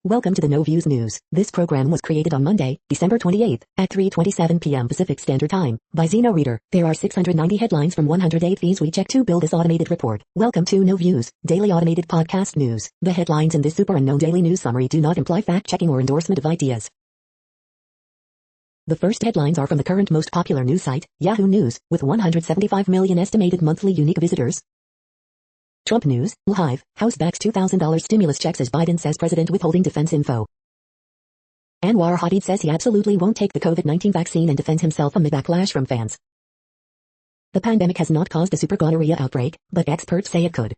Welcome to the No Views News. This program was created on Monday, December 28th, at 3:27 p.m. Pacific Standard Time, by Zeno Reader. There are 690 headlines from 108 feeds we check to build this automated report. Welcome to No Views, daily automated podcast news. The headlines in this super unknown daily news summary do not imply fact-checking or endorsement of ideas. The first headlines are from the current most popular news site, Yahoo News, with 175 million estimated monthly unique visitors. Trump News, Live, House backs $2,000 stimulus checks as Biden says president withholding defense info. Anwar Hadid says he absolutely won't take the COVID-19 vaccine and defends himself amid backlash from fans. The pandemic has not caused a super gonorrhea outbreak, but experts say it could.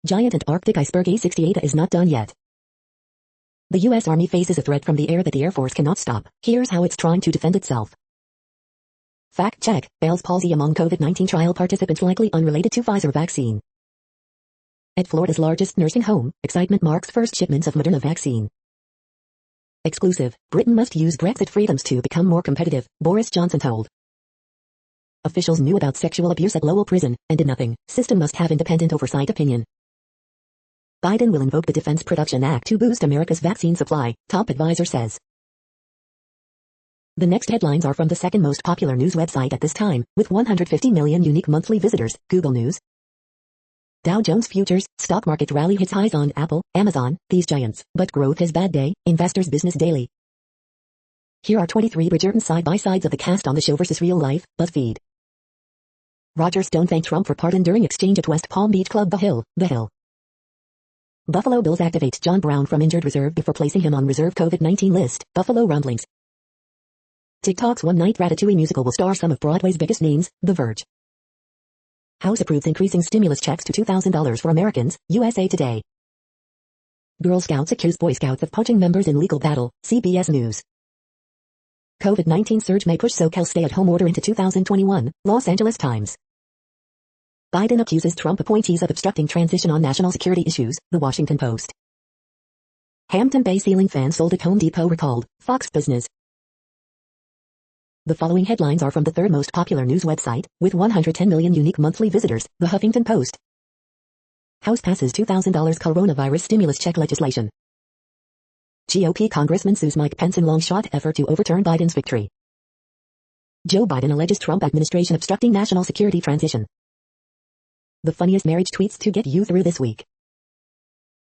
Giant Antarctic iceberg A68 is not done yet. The U.S. Army faces a threat from the air that the Air Force cannot stop. Here's how it's trying to defend itself. Fact check, Bell's palsy among COVID-19 trial participants likely unrelated to Pfizer vaccine. At Florida's largest nursing home, excitement marks first shipments of Moderna vaccine. Exclusive, Britain must use Brexit freedoms to become more competitive, Boris Johnson told. Officials knew about sexual abuse at Lowell prison, and did nothing. System must have independent oversight opinion. Biden will invoke the Defense Production Act to boost America's vaccine supply, top advisor says. The next headlines are from the second most popular news website at this time, with 150 million unique monthly visitors, Google News. Dow Jones Futures, stock market rally hits highs on Apple, Amazon, these giants, but growth has bad day, Investors Business Daily. Here are 23 Bridgerton side-by-sides of the cast on the show versus real life, BuzzFeed. Roger Stone thanked Trump for pardon during exchange at West Palm Beach Club The Hill. Buffalo Bills activate John Brown from injured reserve before placing him on reserve COVID-19 list, Buffalo rumblings. TikTok's one-night Ratatouille musical will star some of Broadway's biggest names, The Verge. House approves increasing stimulus checks to $2,000 for Americans, USA Today. Girl Scouts accuse Boy Scouts of poaching members in legal battle, CBS News. COVID-19 surge may push SoCal stay-at-home order into 2021, Los Angeles Times. Biden accuses Trump appointees of obstructing transition on national security issues, The Washington Post. Hampton Bay ceiling fan sold at Home Depot recalled, Fox Business. The following headlines are from the third most popular news website, with 110 million unique monthly visitors, The Huffington Post. House passes $2,000 coronavirus stimulus check legislation. GOP congressman sues Mike Pence in long-shot effort to overturn Biden's victory. Joe Biden alleges Trump administration obstructing national security transition. The funniest marriage tweets to get you through this week.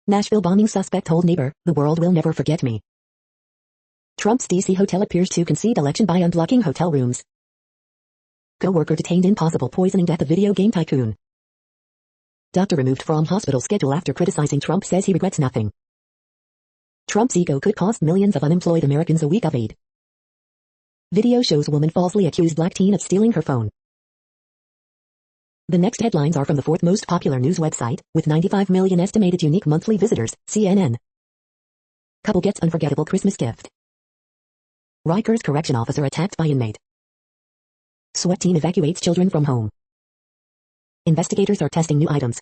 Nashville bombing suspect told neighbor, the world will never forget me. Trump's D.C. hotel appears to concede election by unblocking hotel rooms. Co-worker detained in possible poisoning death of video game tycoon. Doctor removed from hospital schedule after criticizing Trump says he regrets nothing. Trump's ego could cost millions of unemployed Americans a week of aid. Video shows woman falsely accused black teen of stealing her phone. The next headlines are from the fourth most popular news website, with 95 million estimated unique monthly visitors, CNN. Couple gets unforgettable Christmas gift. Rikers correction officer attacked by inmate. SWAT team evacuates children from home. Investigators are testing new items.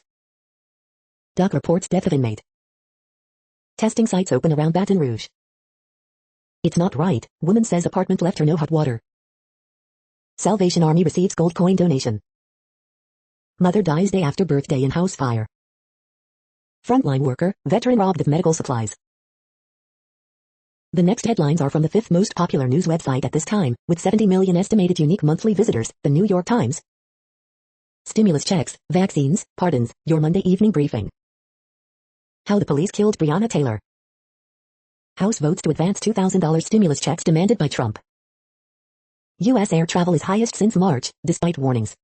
Doc reports death of inmate. Testing sites open around Baton Rouge. It's not right, woman says apartment left her no hot water. Salvation Army receives gold coin donation. Mother dies day after birthday in house fire. Frontline worker, veteran robbed of medical supplies. The next headlines are from the fifth most popular news website at this time, with 70 million estimated unique monthly visitors, The New York Times. Stimulus checks, vaccines, pardons, your Monday evening briefing. How the police killed Breonna Taylor. House votes to advance $2,000 stimulus checks demanded by Trump. U.S. air travel is highest since March, despite warnings.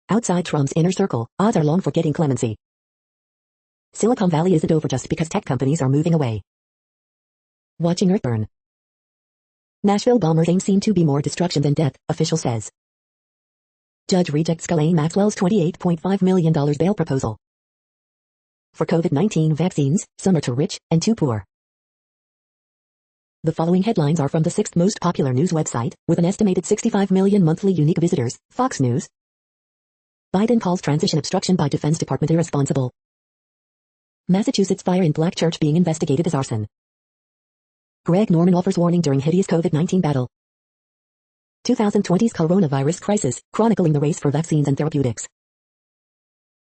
Outside Trump's inner circle, odds are long for getting clemency. Silicon Valley isn't over just because tech companies are moving away. Watching Earth burn. Nashville bombers aim seem to be more destruction than death, official says. Judge rejects Ghislaine Maxwell's $28.5 million bail proposal. For COVID-19 vaccines, some are too rich and too poor. The following headlines are from the sixth most popular news website, with an estimated 65 million monthly unique visitors, Fox News. Biden calls transition obstruction by Defense Department irresponsible. Massachusetts fire in Black Church being investigated as arson. Greg Norman offers warning during hideous COVID-19 battle. 2020's coronavirus crisis, chronicling the race for vaccines and therapeutics.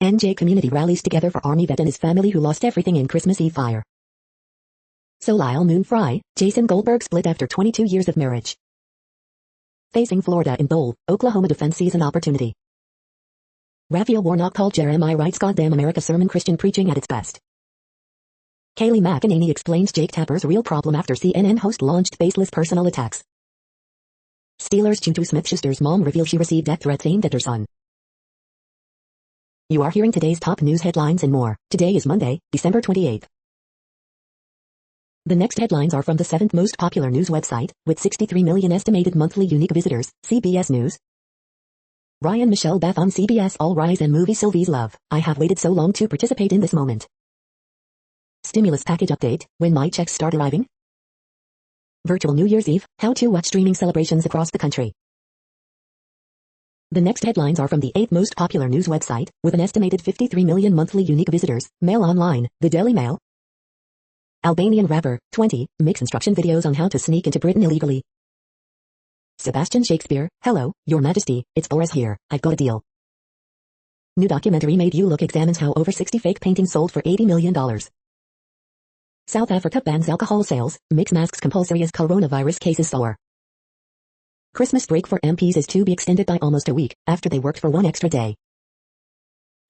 NJ community rallies together for Army vet and his family who lost everything in Christmas Eve fire. Soleil Moon Frye, Jason Goldberg split after 22 years of marriage. Facing Florida in bowl, Oklahoma defense sees an opportunity. Raphael Warnock called Jeremiah Wright's Goddamn America sermon Christian preaching at its best. Kayleigh McEnany explains Jake Tapper's real problem after CNN host launched baseless personal attacks. Steelers Juju Smith-Schuster's mom reveals she received death threats aimed at her son. You are hearing today's top news headlines and more. Today is Monday, December 28th. The next headlines are from the 7th most popular news website, with 63 million estimated monthly unique visitors, CBS News. Ryan Michelle Beth on CBS All Rise and movie Sylvie's Love. I have waited so long to participate in this moment. Stimulus package update, when my checks start arriving. Virtual New Year's Eve, how to watch streaming celebrations across the country. The next headlines are from the 8th most popular news website, with an estimated 53 million monthly unique visitors, Mail Online, the Daily Mail. Albanian rapper, 20, makes instruction videos on how to sneak into Britain illegally. Sebastian Shakespeare, hello, Your Majesty, it's Boris here, I've got a deal. New documentary Made You Look examines how over 60 fake paintings sold for $80 million. South Africa bans alcohol sales, makes masks compulsory as coronavirus cases soar. Christmas break for MPs is to be extended by almost a week, after they worked for one extra day.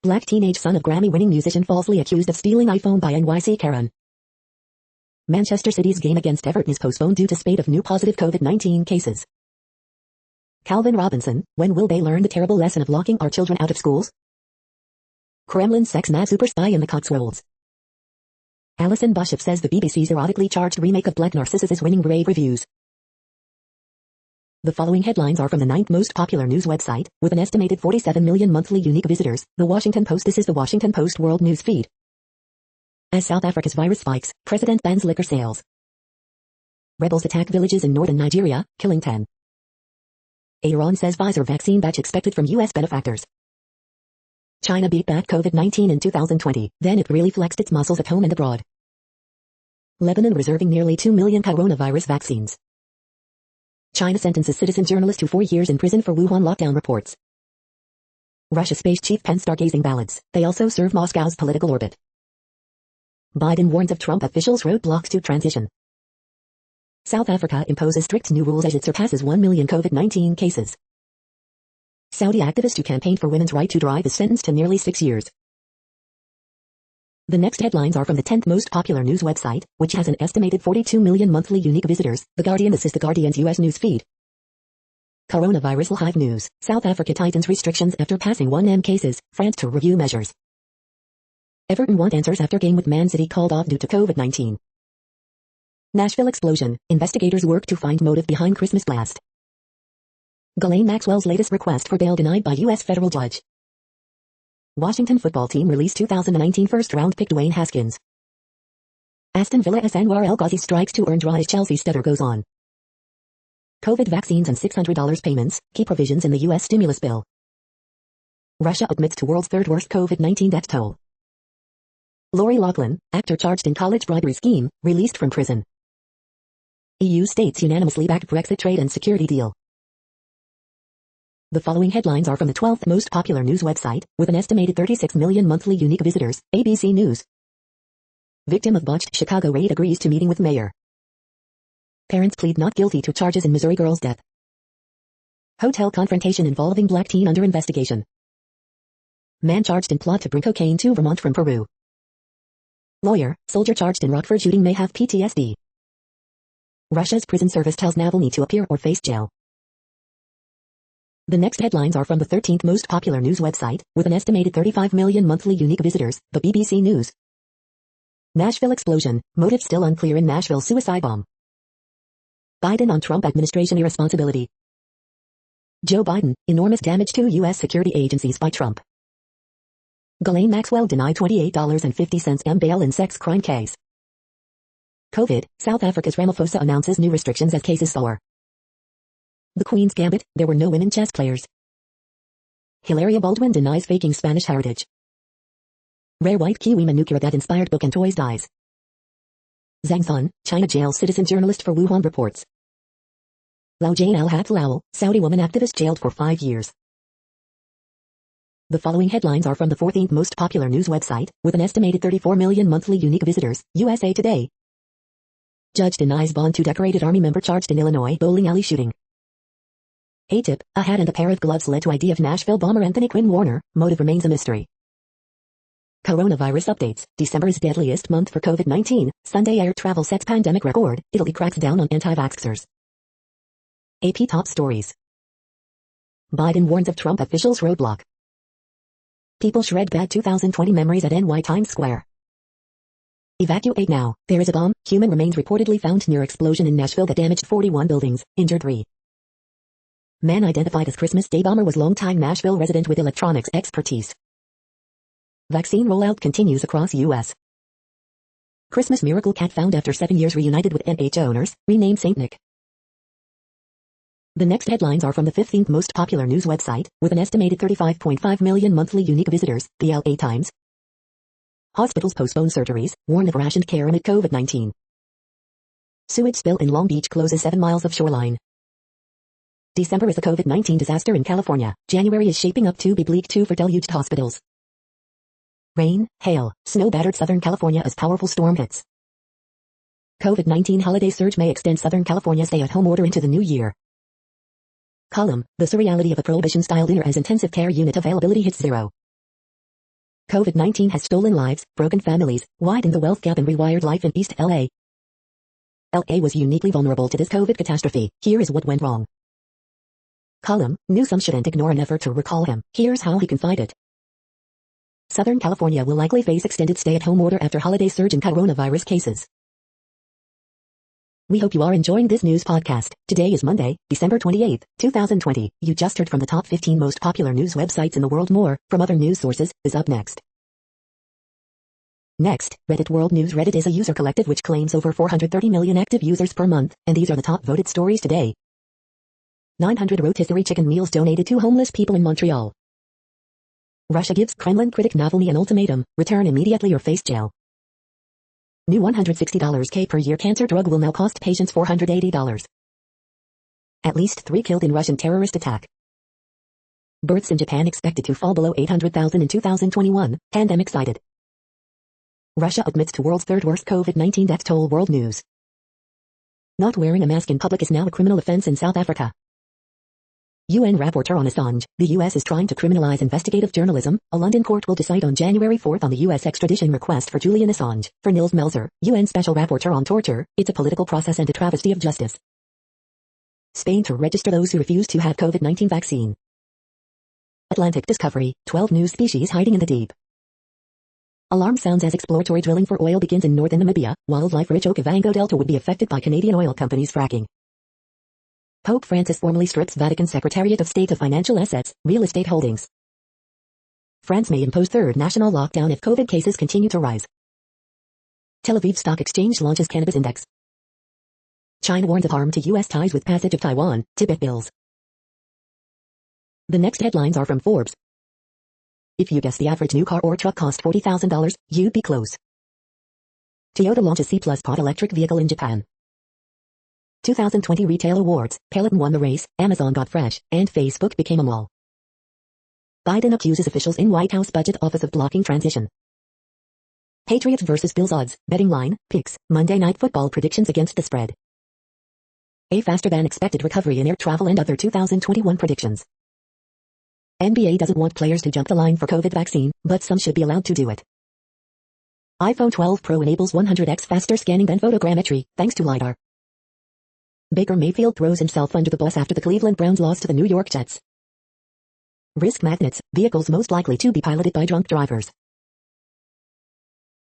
Black teenage son of Grammy-winning musician falsely accused of stealing iPhone by NYC Karen. Manchester City's game against Everton is postponed due to spate of new positive COVID-19 cases. Calvin Robinson, when will they learn the terrible lesson of locking our children out of schools? Kremlin sex-mad super spy in the Cotswolds. Alison Bishop says the BBC's erotically charged remake of Black Narcissus is winning rave reviews. The following headlines are from the 9th most popular news website, with an estimated 47 million monthly unique visitors, The Washington Post. This is the Washington Post World News Feed. As South Africa's virus spikes, President bans liquor sales. Rebels attack villages in northern Nigeria, killing 10. Iran says Pfizer vaccine batch expected from U.S. benefactors. China beat back COVID-19 in 2020, then it really flexed its muscles at home and abroad. Lebanon reserving nearly 2 million coronavirus vaccines. China sentences citizen journalist to 4 years in prison for Wuhan lockdown reports. Russia space chief pen stargazing ballads, they also serve Moscow's political orbit. Biden warns of Trump officials' roadblocks to transition. South Africa imposes strict new rules as it surpasses 1 million COVID-19 cases. Saudi activist who campaigned for women's right to drive is sentenced to nearly 6 years. The next headlines are from the 10th most popular news website, which has an estimated 42 million monthly unique visitors, The Guardian. This is The Guardian's U.S. news feed. Coronavirus hive news, South Africa tightens restrictions after passing 1M cases, France to review measures. Everton want answers after game with Man City called off due to COVID-19. Nashville explosion, investigators work to find motive behind Christmas blast. Ghislaine Maxwell's latest request for bail denied by U.S. federal judge. Washington football team released 2019 first-round pick Dwayne Haskins. Aston Villa's Anwar El Ghazi strikes to earn draw as Chelsea stutter goes on. COVID vaccines and $600 payments, key provisions in the U.S. stimulus bill. Russia admits to world's third worst COVID-19 death toll. Lori Loughlin, actor charged in college bribery scheme, released from prison. EU states unanimously back Brexit trade and security deal. The following headlines are from the 12th most popular news website, with an estimated 36 million monthly unique visitors, ABC News. Victim of botched Chicago raid agrees to meeting with mayor. Parents plead not guilty to charges in Missouri girl's death. Hotel confrontation involving black teen under investigation. Man charged in plot to bring cocaine to Vermont from Peru. Lawyer, soldier charged in Rockford shooting may have PTSD. Russia's prison service tells Navalny to appear or face jail. The next headlines are from the 13th most popular news website, with an estimated 35 million monthly unique visitors, the BBC News. Nashville explosion, motive still unclear in Nashville suicide bomb. Biden on Trump administration irresponsibility. Joe Biden, enormous damage to U.S. security agencies by Trump. Ghislaine Maxwell denied $28.50 bail in sex crime case. COVID, South Africa's Ramaphosa announces new restrictions as cases soar. The Queen's Gambit, there were no women chess players. Hilaria Baldwin denies faking Spanish heritage. Rare white kiwi manucure that inspired book and toys dies. Zhang Sun, China jails citizen journalist for Wuhan reports. Lau Jane al-Hatlal, Saudi woman activist jailed for 5 years. The following headlines are from the 14th most popular news website, with an estimated 34 million monthly unique visitors, USA Today. Judge denies bond to decorated Army member charged in Illinois bowling alley shooting. A-tip, a hat and a pair of gloves led to ID of Nashville bomber Anthony Quinn Warner, motive remains a mystery. Coronavirus updates, December is deadliest month for COVID-19, Sunday air travel sets pandemic record, Italy cracks down on anti-vaxxers. AP top stories. Biden warns of Trump officials roadblock. People shred bad 2020 memories at NY Times Square. Evacuate now, there is a bomb, human remains reportedly found near explosion in Nashville that damaged 41 buildings, injured 3. Man identified as Christmas Day bomber was longtime Nashville resident with electronics expertise. Vaccine rollout continues across U.S. Christmas miracle cat found after 7 years reunited with NH owners, renamed St. Nick. The next headlines are from the 15th most popular news website, with an estimated 35.5 million monthly unique visitors, the LA Times. Hospitals postpone surgeries, warn of rationed care amid COVID-19. Sewage spill in Long Beach closes 7 miles of shoreline. December is a COVID-19 disaster in California. January is shaping up to be bleak too for deluged hospitals. Rain, hail, snow battered Southern California as powerful storm hits. COVID-19 holiday surge may extend Southern California stay-at-home order into the new year. Column, the surreality of a prohibition-style dinner as intensive care unit availability hits zero. COVID-19 has stolen lives, broken families, widened the wealth gap and rewired life in East LA. LA was uniquely vulnerable to this COVID catastrophe. Here is what went wrong. Column, Newsom shouldn't ignore an effort to recall him. Here's how he can fight it. Southern California will likely face extended stay-at-home order after holiday surge in coronavirus cases. We hope you are enjoying this news podcast. Today is Monday, December 28, 2020. You just heard from the top 15 most popular news websites in the world. More from other news sources is up next. Next, Reddit World News. Reddit is a user collective which claims over 430 million active users per month, and these are the top voted stories today. 900 rotisserie chicken meals donated to homeless people in Montreal. Russia gives Kremlin critic Navalny an ultimatum, return immediately or face jail. New $160 per year cancer drug will now cost patients $480. At least 3 killed in Russian terrorist attack. Births in Japan expected to fall below 800,000 in 2021, pandemic cited. Russia admits to world's third worst COVID-19 death toll. World News. Not wearing a mask in public is now a criminal offense in South Africa. UN rapporteur on Assange. The US is trying to criminalize investigative journalism. A London court will decide on January 4 on the US extradition request for Julian Assange. For Nils Melzer, UN special rapporteur on torture, it's a political process and a travesty of justice. Spain to register those who refuse to have COVID-19 vaccine. Atlantic discovery, 12 new species hiding in the deep. Alarm sounds as exploratory drilling for oil begins in northern Namibia. Wildlife-rich Okavango Delta would be affected by Canadian oil companies fracking. Pope Francis formally strips Vatican Secretariat of State of financial assets, real estate holdings. France may impose third national lockdown if COVID cases continue to rise. Tel Aviv Stock Exchange launches cannabis index. China warns of harm to U.S. ties with passage of Taiwan, Tibet bills. The next headlines are from Forbes. If you guess the average new car or truck cost $40,000, you'd be close. Toyota launches C+ pod electric vehicle in Japan. 2020 Retail Awards, Peloton won the race, Amazon got fresh, and Facebook became a mall. Biden accuses officials in White House budget office of blocking transition. Patriots versus Bills odds, betting line, picks, Monday Night Football predictions against the spread. A faster than expected recovery in air travel and other 2021 predictions. NBA doesn't want players to jump the line for COVID vaccine, but some should be allowed to do it. iPhone 12 Pro enables 100x faster scanning than photogrammetry, thanks to LiDAR. Baker Mayfield throws himself under the bus after the Cleveland Browns lost to the New York Jets. Risk magnets, vehicles most likely to be piloted by drunk drivers.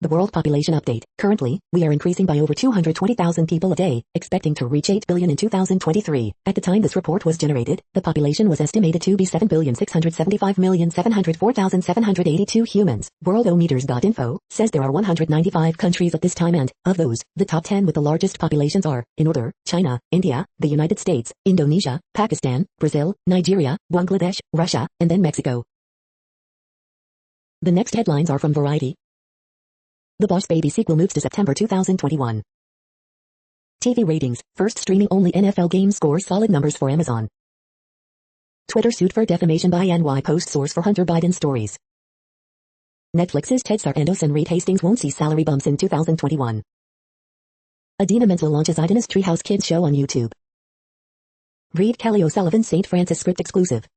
The world population update. Currently, we are increasing by over 220,000 people a day, expecting to reach 8 billion in 2023. At the time this report was generated, the population was estimated to be 7,675,704,782 humans. Worldometers.info says there are 195 countries at this time and, of those, the top 10 with the largest populations are, in order, China, India, the United States, Indonesia, Pakistan, Brazil, Nigeria, Bangladesh, Russia, and then Mexico. The next headlines are from Variety. The Boss Baby sequel moves to September 2021. TV ratings, first streaming-only NFL game scores solid numbers for Amazon. Twitter sued for defamation by NY Post source for Hunter Biden stories. Netflix's Ted Sarandos and Reed Hastings won't see salary bumps in 2021. Idina Menzel launches Idina's Treehouse Kids show on YouTube. Read Kelly O'Sullivan's St. Francis script exclusive.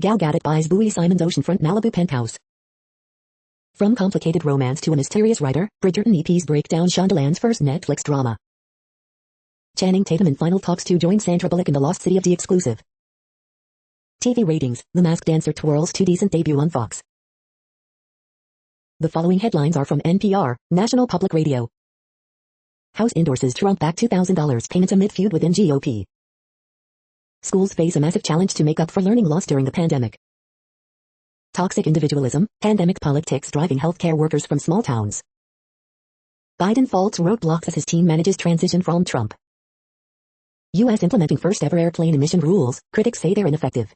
Gal Gadot buys Bowie Simon's oceanfront Malibu penthouse. From complicated romance to a mysterious writer, Bridgerton EPs break down Shondaland's first Netflix drama. Channing Tatum in final talks to join Sandra Bullock in The Lost City of the exclusive. TV ratings, The Masked Dancer twirls to decent debut on Fox. The following headlines are from NPR, National Public Radio. House endorses Trump back $2,000 payments amid feud within GOP. Schools face a massive challenge to make up for learning lost during the pandemic. Toxic individualism, pandemic politics driving healthcare workers from small towns. Biden faults roadblocks as his team manages transition from Trump. U.S. implementing first-ever airplane emission rules, critics say they're ineffective.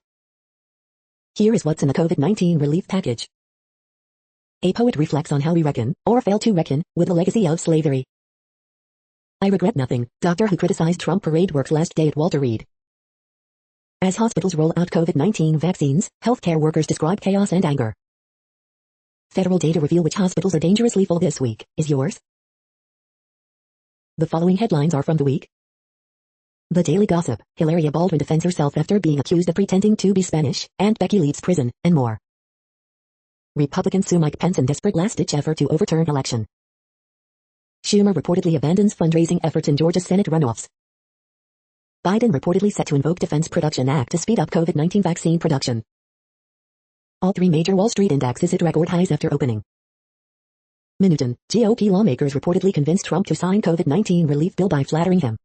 Here is what's in the COVID-19 relief package. A poet reflects on how we reckon, or fail to reckon, with the legacy of slavery. I regret nothing, doctor who criticized Trump parade works last day at Walter Reed. As hospitals roll out COVID-19 vaccines, healthcare workers describe chaos and anger. Federal data reveal which hospitals are dangerously full this week. Is yours? The following headlines are from The Week. The Daily Gossip, Hilaria Baldwin defends herself after being accused of pretending to be Spanish, and Becky leaves prison, and more. Republicans sue Mike Pence in desperate last-ditch effort to overturn election. Schumer reportedly abandons fundraising efforts in Georgia Senate runoffs. Biden reportedly set to invoke Defense Production Act to speed up COVID-19 vaccine production. All three major Wall Street indexes hit record highs after opening. Minutin, GOP lawmakers reportedly convinced Trump to sign COVID-19 relief bill by flattering him.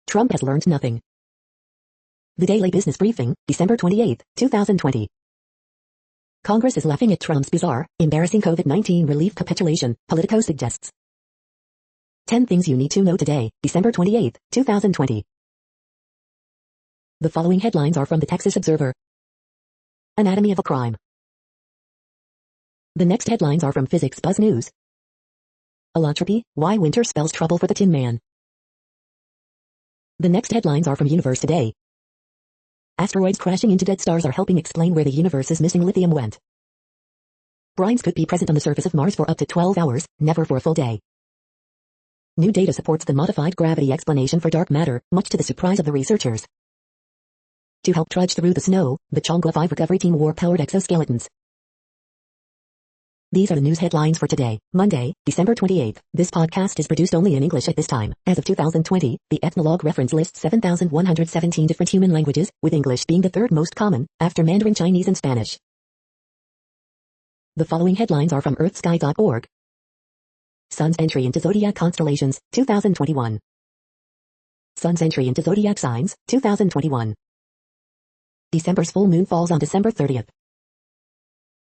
Trump has learned nothing. The Daily Business Briefing, December 28, 2020. Congress is laughing at Trump's bizarre, embarrassing COVID-19 relief capitulation, Politico suggests. 10 things you need to know today, December 28, 2020. The following headlines are from the Texas Observer. Anatomy of a crime. The next headlines are from Physics Buzz News. Allotropy, why winter spells trouble for the Tin Man. The next headlines are from Universe Today. Asteroids crashing into dead stars are helping explain where the universe's missing lithium went. Brines could be present on the surface of Mars for up to 12 hours, never for a full day. New data supports the modified gravity explanation for dark matter, much to the surprise of the researchers. To help trudge through the snow, the Changla 5 recovery team wore powered exoskeletons. These are the news headlines for today, Monday, December 28th. This podcast is produced only in English at this time. As of 2020, the Ethnologue reference lists 7,117 different human languages, with English being the third most common, after Mandarin Chinese and Spanish. The following headlines are from earthsky.org. Sun's entry into zodiac constellations, 2021. Sun's entry into zodiac signs, 2021. December's full moon falls on December 30th.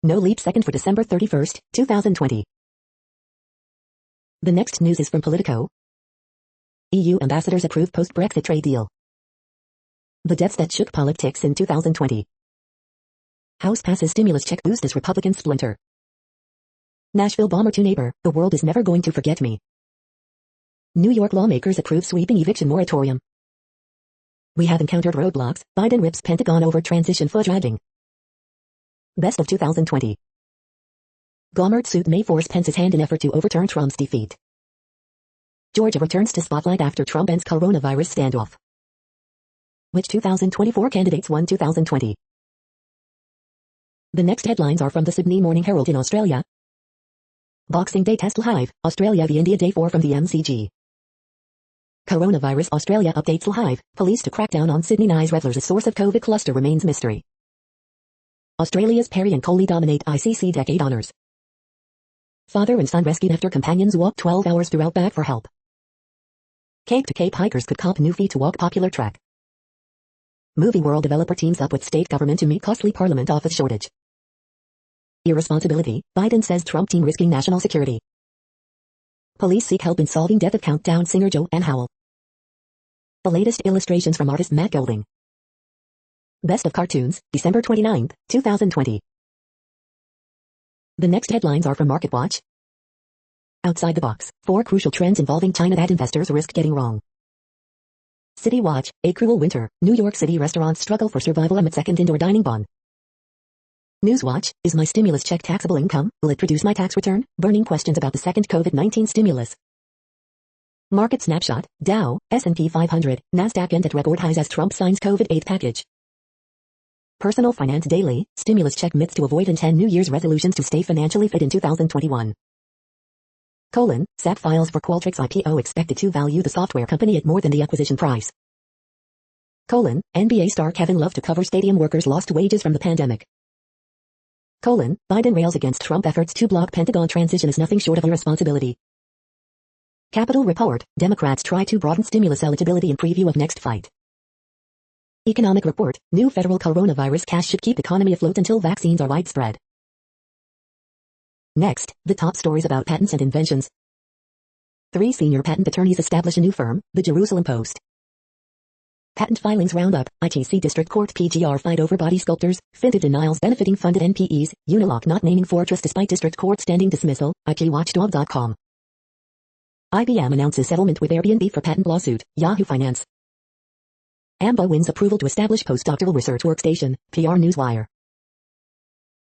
No leap second for December 31st, 2020. The next news is from Politico. EU ambassadors approve post-Brexit trade deal. The deaths that shook politics in 2020. House passes stimulus check boost as Republicans splinter. Nashville bomber to neighbor, the world is never going to forget me. New York lawmakers approve sweeping eviction moratorium. We have encountered roadblocks, Biden rips Pentagon over transition foot dragging. Best of 2020. Gohmert suit may force Pence's hand in effort to overturn Trump's defeat. Georgia returns to spotlight after Trump ends coronavirus standoff. Which 2024 candidates won 2020? The next headlines are from the Sydney Morning Herald in Australia. Boxing Day test live, Australia v India Day 4 from the MCG. Coronavirus Australia updates live, police to crack down on Sydney Nice revelers as source of COVID cluster remains mystery. Australia's Perry and Coley dominate ICC decade honors. Father and son rescued after companions walk 12 hours through Outback for help. Cape to Cape hikers could cop new fee to walk popular track. Movie world developer teams up with state government to meet costly parliament office shortage. Irresponsibility, Biden says Trump team risking national security. Police seek help in solving death of Countdown singer Joanne Howell. The latest illustrations from artist Matt Golding. Best of cartoons, December 29, 2020. The next headlines are from MarketWatch. Outside the box, 4 crucial trends involving China that investors risk getting wrong. City Watch, a cruel winter, New York City restaurants struggle for survival amid second indoor dining ban. Newswatch, is my stimulus check taxable income? Will it produce my tax return? Burning questions about the second COVID-19 stimulus. Market snapshot, Dow, S&P 500, Nasdaq end at record highs as Trump signs COVID-8 package. Personal Finance Daily, stimulus check myths to avoid and 10 New Year's resolutions to stay financially fit in 2021. SEC files for Qualtrics IPO expected to value the software company at more than the acquisition price. NBA star Kevin Love to cover stadium workers' lost wages from the pandemic. Biden rails against Trump efforts to block Pentagon transition as nothing short of irresponsibility. Capitol Report, Democrats try to broaden stimulus eligibility in preview of next fight. Economic Report, new federal coronavirus cash should keep economy afloat until vaccines are widespread. Next, the top stories about patents and inventions. 3 senior patent attorneys establish a new firm, the Jerusalem Post. Patent filings roundup, ITC District Court PGR fight over body sculptors, finted denials benefiting funded NPEs, Unilock not naming Fortress despite District Court standing dismissal, IPWatchdog.com. IBM announces settlement with Airbnb for patent lawsuit, Yahoo Finance. AMBA wins approval to establish postdoctoral research workstation, PR Newswire.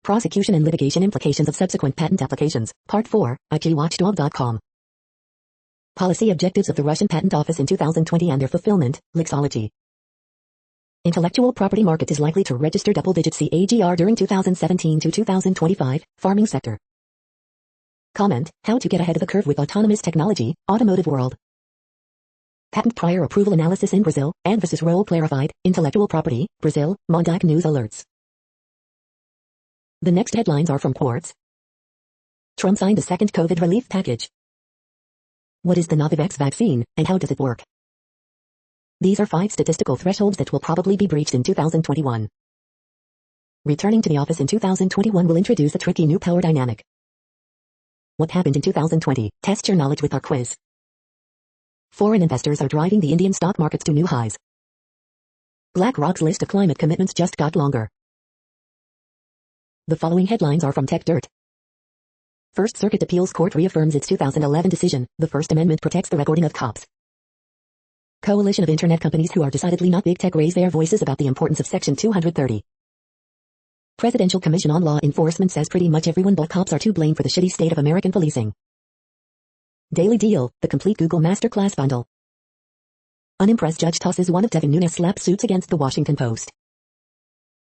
Prosecution and litigation implications of subsequent patent applications, Part 4, IPWatchdog.com. Policy objectives of the Russian Patent Office in 2020 and their fulfillment, Lexology. Intellectual property market is likely to register double-digit CAGR during 2017 to 2025, farming sector. Comment, how to get ahead of the curve with autonomous technology, automotive world. Patent prior approval analysis in Brazil, ANVIS's role clarified, intellectual property, Brazil, Mondac News alerts. The next headlines are from Quartz. Trump signed a second COVID relief package. What is the Novavax vaccine, and how does it work? These are 5 statistical thresholds that will probably be breached in 2021. Returning to the office in 2021 will introduce a tricky new power dynamic. What happened in 2020? Test your knowledge with our quiz. Foreign investors are driving the Indian stock markets to new highs. BlackRock's list of climate commitments just got longer. The following headlines are from TechDirt. First Circuit Appeals Court reaffirms its 2011 decision, the First Amendment protects the recording of cops. Coalition of internet companies who are decidedly not big tech raise their voices about the importance of Section 230. Presidential Commission on Law Enforcement says pretty much everyone but cops are to blame for the shitty state of American policing. Daily Deal, the complete Google Masterclass bundle. Unimpressed judge tosses one of Devin Nunes' slap suits against the Washington Post.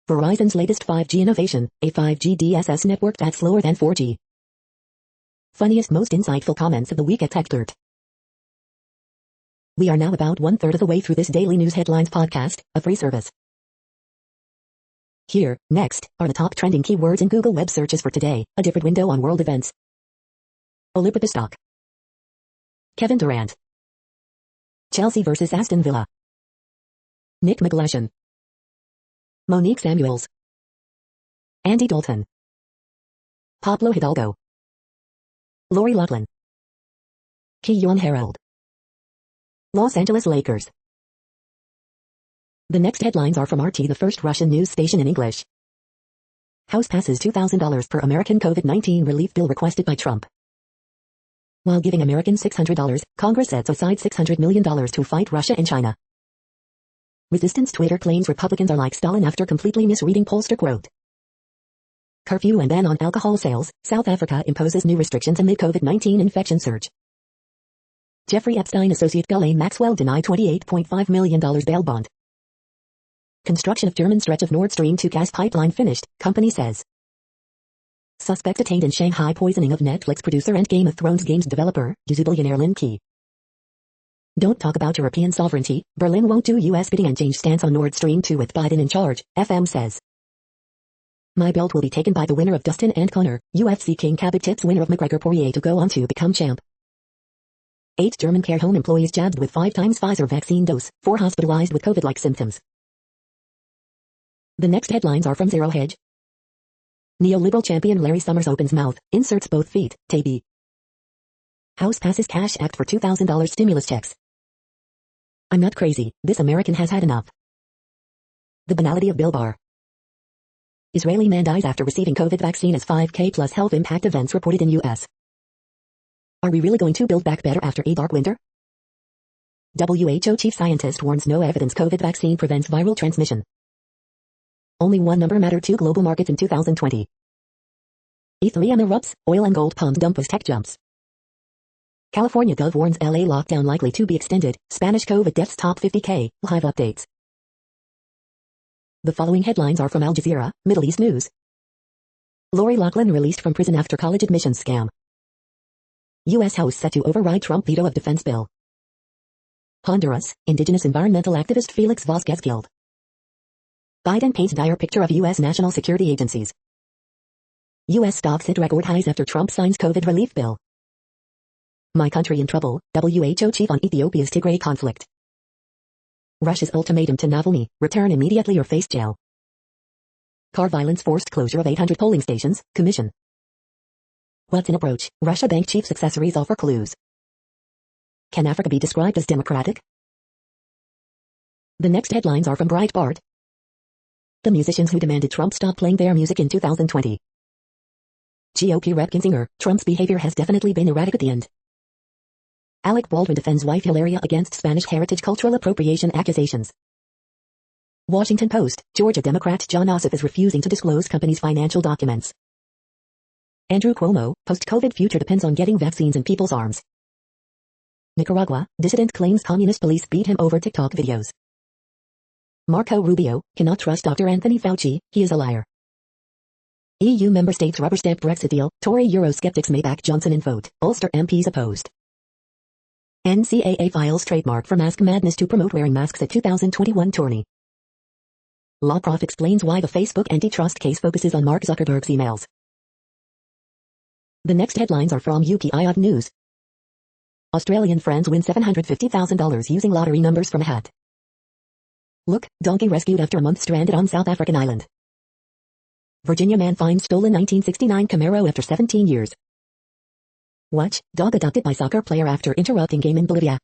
Verizon's latest 5G innovation, a 5G DSS network that's slower than 4G. Funniest most insightful comments of the week at TechDirt. We are now about 1/3 of the way through this daily news headlines podcast, a free service. Here, next, are the top trending keywords in Google web searches for today, a different window on world events. Olympic stock. Kevin Durant. Chelsea vs Aston Villa. Nick McGlashan. Monique Samuels. Andy Dalton. Pablo Hidalgo. Lori Loughlin. Keyon Herald. Los Angeles Lakers. The next headlines are from RT, the first Russian news station in English. House passes $2,000 per American COVID-19 relief bill requested by Trump. While giving Americans $600, Congress sets aside $600 million to fight Russia and China. Resistance Twitter claims Republicans are like Stalin after completely misreading pollster quote. Curfew and ban on alcohol sales, South Africa imposes new restrictions amid COVID-19 infection surge. Jeffrey Epstein associate Ghislaine Maxwell denied $28.5 million bail bond. Construction of German stretch of Nord Stream 2 gas pipeline finished, company says. Suspect detained in Shanghai poisoning of Netflix producer and Game of Thrones games developer, billionaire Lin Key. Don't talk about European sovereignty, Berlin won't do US bidding and change stance on Nord Stream 2 with Biden in charge, FM says. My belt will be taken by the winner of Dustin and Conor, UFC King Khabib tips winner of McGregor Poirier to go on to become champ. 8 German care home employees jabbed with 5 times Pfizer vaccine dose, 4 hospitalized with COVID-like symptoms. The next headlines are from Zero Hedge. Neoliberal champion Larry Summers opens mouth, inserts both feet, Tabi. House passes Cash Act for $2,000 stimulus checks. I'm not crazy, this American has had enough. The banality of Bill Barr. Israeli man dies after receiving COVID vaccine as 5K plus health impact events reported in US. Are we really going to build back better after a dark winter? WHO chief scientist warns no evidence COVID vaccine prevents viral transmission. Only one number mattered to global markets in 2020. Ethereum erupts, oil and gold pump dump as tech jumps. California Gov warns LA lockdown likely to be extended. Spanish COVID deaths top 50K. Live updates. The following headlines are from Al Jazeera, Middle East News. Lori Loughlin released from prison after college admissions scam. U.S. House set to override Trump veto of defense bill. Honduras, indigenous environmental activist Felix Vazquez killed. Biden paints dire picture of U.S. national security agencies. U.S. stocks hit record highs after Trump signs COVID relief bill. My country in trouble, WHO chief on Ethiopia's Tigray conflict. Russia's ultimatum to Navalny, return immediately or face jail. Car violence forced closure of 800 polling stations, commission. What's in approach? Russia bank chief's accessories offer clues. Can Africa be described as democratic? The next headlines are from Breitbart. The musicians who demanded Trump stop playing their music in 2020. GOP Rep Kinzinger, Trump's behavior has definitely been erratic at the end. Alec Baldwin defends wife Hilaria against Spanish heritage cultural appropriation accusations. Washington Post, Georgia Democrat John Ossoff is refusing to disclose company's financial documents. Andrew Cuomo, post-COVID future depends on getting vaccines in people's arms. Nicaragua, dissident claims communist police beat him over TikTok videos. Marco Rubio, cannot trust Dr. Anthony Fauci, he is a liar. EU member states rubber stamp Brexit deal, Tory Eurosceptics may back Johnson in vote, Ulster MPs opposed. NCAA files trademark for mask madness to promote wearing masks at 2021 tourney. Law Prof explains why the Facebook antitrust case focuses on Mark Zuckerberg's emails. The next headlines are from UPI News. Australian friends win $750,000 using lottery numbers from a hat. Look, donkey rescued after a month stranded on South African island. Virginia man finds stolen 1969 Camaro after 17 years. Watch, dog adopted by soccer player after interrupting game in Bolivia.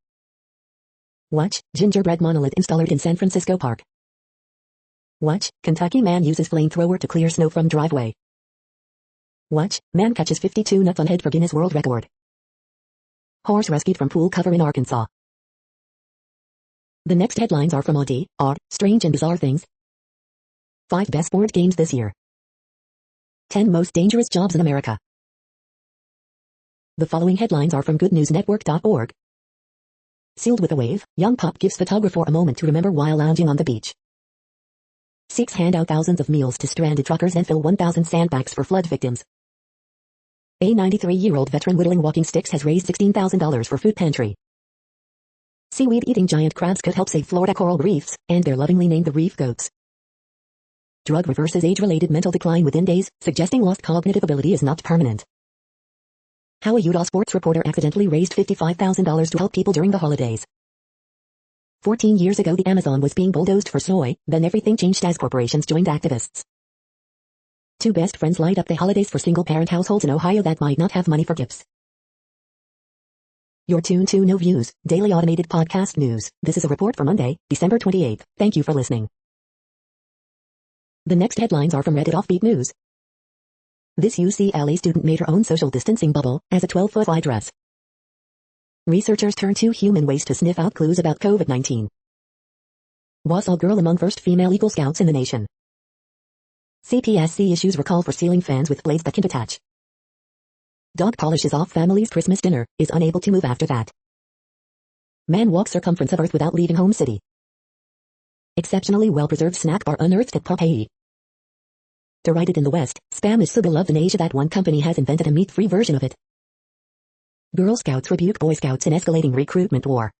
Watch, gingerbread monolith installed in San Francisco Park. Watch, Kentucky man uses flamethrower to clear snow from driveway. Watch, man catches 52 nuts on head for Guinness World Record. Horse rescued from pool cover in Arkansas. The next headlines are from Odd, Strange and Bizarre Things. 5 best board games this year. 10 most dangerous jobs in America. The following headlines are from goodnewsnetwork.org. Sealed with a wave, young pop gives photographer a moment to remember while lounging on the beach. Sikhs hand out thousands of meals to stranded truckers and fill 1,000 sandbags for flood victims. A 93-year-old veteran whittling walking sticks has raised $16,000 for food pantry. Seaweed-eating giant crabs could help save Florida coral reefs, and they're lovingly named the reef goats. Drug reverses age-related mental decline within days, suggesting lost cognitive ability is not permanent. How a Utah sports reporter accidentally raised $55,000 to help people during the holidays. 14 years ago the Amazon was being bulldozed for soy, then everything changed as corporations joined activists. 2 best friends light up the holidays for single-parent households in Ohio that might not have money for gifts. You're tuned to No Views, daily automated podcast news. This is a report for Monday, December 28th. Thank you for listening. The next headlines are from Reddit Offbeat News. This UCLA student made her own social distancing bubble as a 12-foot wide dress. Researchers turn to human waste to sniff out clues about COVID-19. Wausau girl among first female Eagle Scouts in the nation. CPSC issues recall for ceiling fans with blades that can detach. Dog polishes off family's Christmas dinner, is unable to move after that. Man walks circumference of Earth without leaving home city. Exceptionally well-preserved snack bar unearthed at Pompeii. Derided in the West, Spam is so beloved in Asia that one company has invented a meat-free version of it. Girl Scouts rebuke Boy Scouts in escalating recruitment war.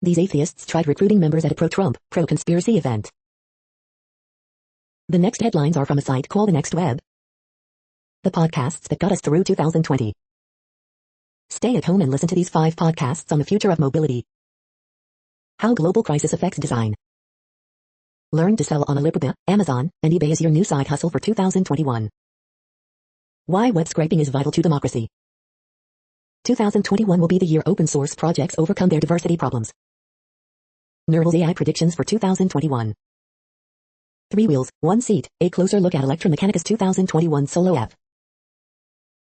These atheists tried recruiting members at a pro-Trump, pro-conspiracy event. The next headlines are from a site called The Next Web. The podcasts that got us through 2020. Stay at home and listen to these 5 podcasts on the future of mobility. How global crisis affects design. Learn to sell on Alibaba, Amazon, and eBay as your new side hustle for 2021. Why web scraping is vital to democracy. 2021 will be the year open source projects overcome their diversity problems. Nerdle's AI predictions for 2021. 3 wheels, 1 seat, a closer look at Electromechanica's 2021 Solo app.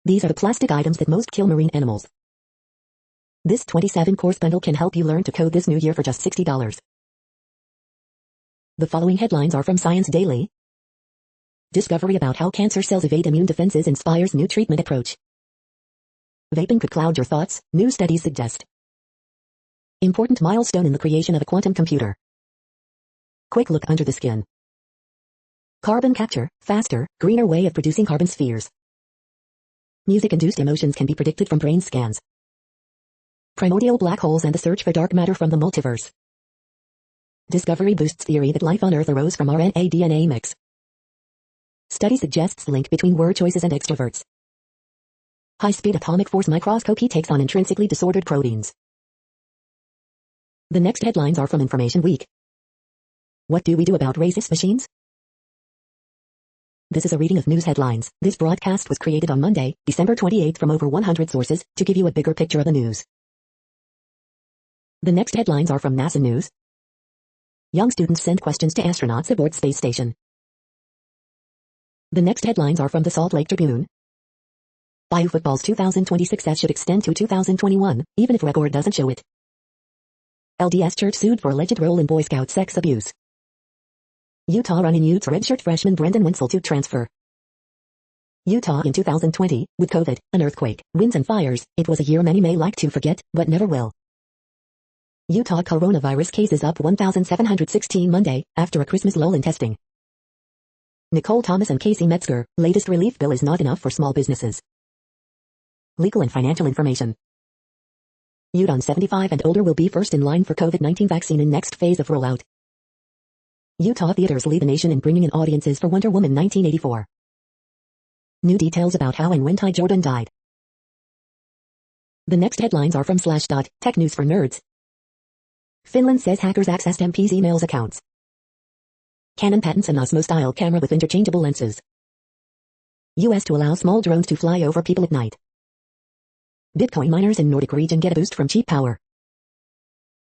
These are the plastic items that most kill marine animals. This 27-course bundle can help you learn to code this new year for just $60. The following headlines are from Science Daily. Discovery about how cancer cells evade immune defenses inspires new treatment approach. Vaping could cloud your thoughts, new studies suggest. Important milestone in the creation of a quantum computer. Quick look under the skin. Carbon capture, faster, greener way of producing carbon spheres. Music-induced emotions can be predicted from brain scans. Primordial black holes and the search for dark matter from the multiverse. Discovery boosts theory that life on Earth arose from RNA-DNA mix. Study suggests link between word choices and extroverts. High-speed atomic force microscopy takes on intrinsically disordered proteins. The next headlines are from Information Week. What do we do about racist machines? This is a reading of news headlines. This broadcast was created on Monday, December 28 from over 100 sources, to give you a bigger picture of the news. The next headlines are from NASA News. Young students send questions to astronauts aboard space station. The next headlines are from the Salt Lake Tribune. Bayou football's 2020 success should extend to 2021, even if record doesn't show it. LDS Church sued for alleged role in Boy Scout sex abuse. Utah running Utes redshirt freshman Brendan Wenzel to transfer. Utah in 2020, with COVID, an earthquake, winds and fires, it was a year many may like to forget, but never will. Utah coronavirus cases up 1,716 Monday, after a Christmas lull in testing. Nicole Thomas and Casey Metzger, latest relief bill is not enough for small businesses. Legal and financial information. Udon 75 and older will be first in line for COVID-19 vaccine in next phase of rollout. Utah theaters lead the nation in bringing in audiences for Wonder Woman 1984. New details about how and when Ty Jordan died. The next headlines are from Slashdot, Tech News for Nerds. Finland says hackers accessed MP's emails accounts. Canon patents an Osmo-style camera with interchangeable lenses. US to allow small drones to fly over people at night. Bitcoin miners in Nordic region get a boost from cheap power.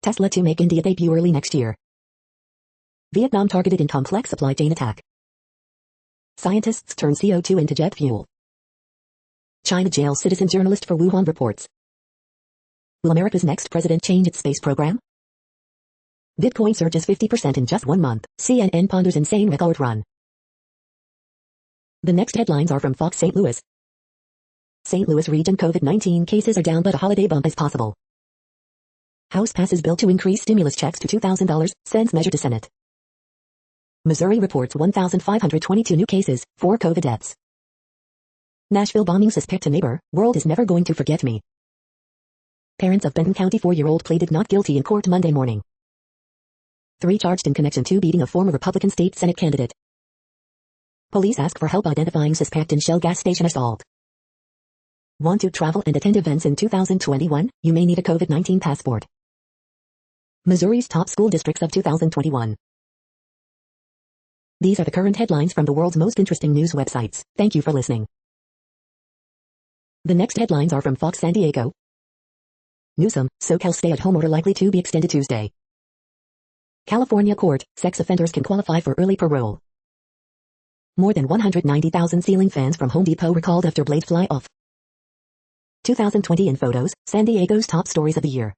Tesla to make India debut early next year. Vietnam targeted in complex supply chain attack. Scientists turn CO2 into jet fuel. China jails citizen journalist for Wuhan reports. Will America's next president change its space program? Bitcoin surges 50% in just 1 month. CNN ponders insane record run. The next headlines are from Fox St. Louis. St. Louis region COVID-19 cases are down but a holiday bump is possible. House passes bill to increase stimulus checks to $2,000, sends measure to Senate. Missouri reports 1,522 new cases, 4 COVID deaths. Nashville bombing suspect a neighbor, world is never going to forget me. Parents of Benton County 4-year-old pleaded not guilty in court Monday morning. 3 charged in connection to beating a former Republican state Senate candidate. Police ask for help identifying suspect in Shell gas station assault. Want to travel and attend events in 2021? You may need a COVID-19 passport. Missouri's top school districts of 2021. These are the current headlines from the world's most interesting news websites. Thank you for listening. The next headlines are from Fox San Diego. Newsom, SoCal stay-at-home order likely to be extended Tuesday. California court, sex offenders can qualify for early parole. More than 190,000 ceiling fans from Home Depot recalled after blade fly off. 2020 in photos, San Diego's top stories of the year.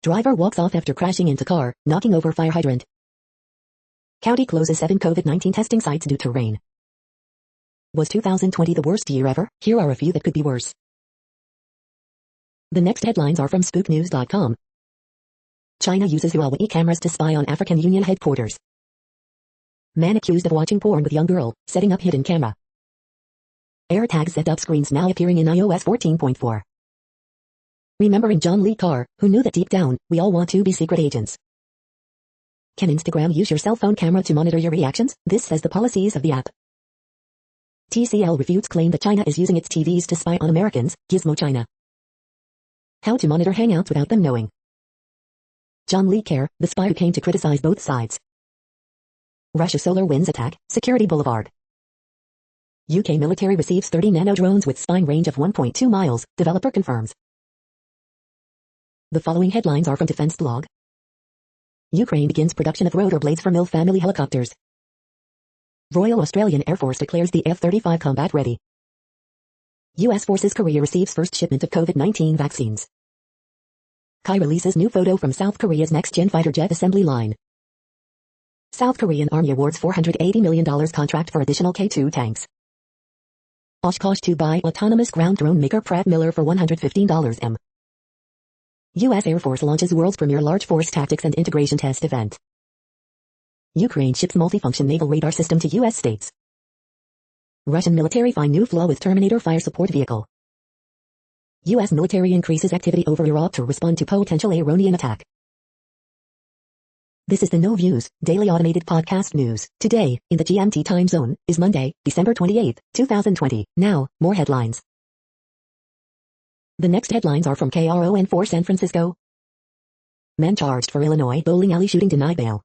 Driver walks off after crashing into car, knocking over fire hydrant. County closes 7 COVID-19 testing sites due to rain. Was 2020 the worst year ever? Here are a few that could be worse. The next headlines are from spooknews.com. China uses Huawei cameras to spy on African Union headquarters. Man accused of watching porn with young girl, setting up hidden camera. AirTag setup screens now appearing in iOS 14.4. Remembering John Lee Carr, who knew that deep down, we all want to be secret agents. Can Instagram use your cell phone camera to monitor your reactions? This says the policies of the app. TCL refutes claim that China is using its TVs to spy on Americans, Gizmo China. How to monitor Hangouts without them knowing. John Lee Carr, the spy who came to criticize both sides. Russia SolarWinds attack, Security Boulevard. UK military receives 30 nano drones with spying range of 1.2 miles, developer confirms. The following headlines are from Defense Blog. Ukraine begins production of rotor blades for Mill family helicopters. Royal Australian Air Force declares the F-35 combat ready. U.S. Forces Korea receives first shipment of COVID-19 vaccines. Kai releases new photo from South Korea's next-gen fighter jet assembly line. South Korean Army awards $480 million contract for additional K-2 tanks. Oshkosh to buy autonomous ground drone maker Pratt Miller for $115 M. U.S. Air Force launches world's premier large force tactics and integration test event. Ukraine ships multifunction naval radar system to U.S. states. Russian military find new flaw with Terminator fire support vehicle. U.S. military increases activity over Iraq to respond to potential Iranian attack. This is the No Views Daily Automated Podcast News. Today, in the GMT time zone, is Monday, December 28, 2020. Now, more headlines. The next headlines are from KRON4 San Francisco. Man charged for Illinois bowling alley shooting denied bail.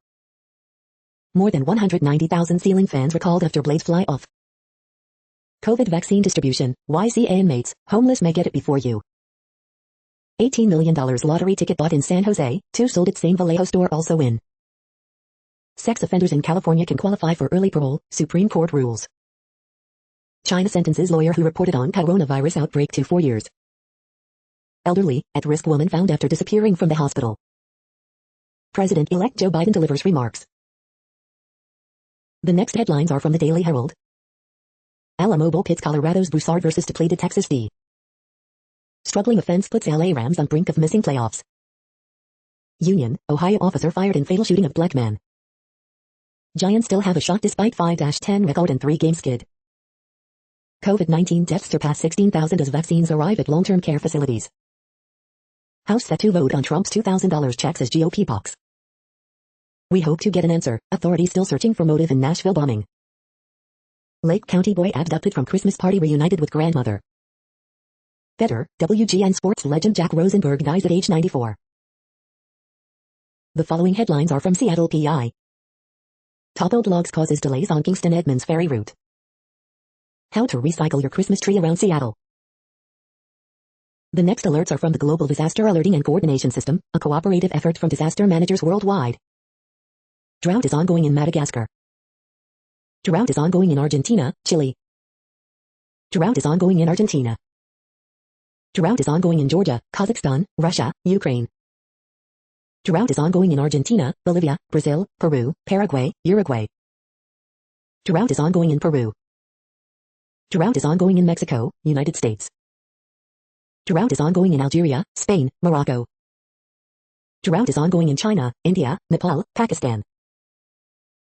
More than 190,000 ceiling fans recalled after blades fly off. COVID vaccine distribution, YCA inmates, homeless may get it before you. $18 million lottery ticket bought in San Jose, 2 sold at same Vallejo store also win. Sex offenders in California can qualify for early parole, Supreme Court rules. China sentences lawyer who reported on coronavirus outbreak to 4 years. Elderly, at-risk woman found after disappearing from the hospital. President-elect Joe Biden delivers remarks. The next headlines are from the Daily Herald. Alamo Bowl pits Colorado's Broussard versus depleted Texas D. Struggling offense puts LA Rams on brink of missing playoffs. Union, Ohio officer fired in fatal shooting of black man. Giants still have a shot despite 5-10 record and 3-game skid. COVID-19 deaths surpass 16,000 as vaccines arrive at long-term care facilities. House set to vote on Trump's $2,000 checks as GOP box. We hope to get an answer. Authorities still searching for motive in Nashville bombing. Lake County boy abducted from Christmas party reunited with grandmother. Better, WGN Sports legend Jack Rosenberg dies at age 94. The following headlines are from Seattle PI. Toppled logs causes delays on Kingston Edmonds ferry route. How to recycle your Christmas tree around Seattle. The next alerts are from the Global Disaster Alerting and Coordination System, a cooperative effort from disaster managers worldwide. Drought is ongoing in Madagascar. Drought is ongoing in Argentina, Chile. Drought is ongoing in Argentina. Drought is ongoing in Georgia, Kazakhstan, Russia, Ukraine. Drought is ongoing in Argentina, Bolivia, Brazil, Peru, Paraguay, Uruguay. Drought is ongoing in Peru. Drought is ongoing in Mexico, United States. Drought is ongoing in Algeria, Spain, Morocco. Drought is ongoing in China, India, Nepal, Pakistan.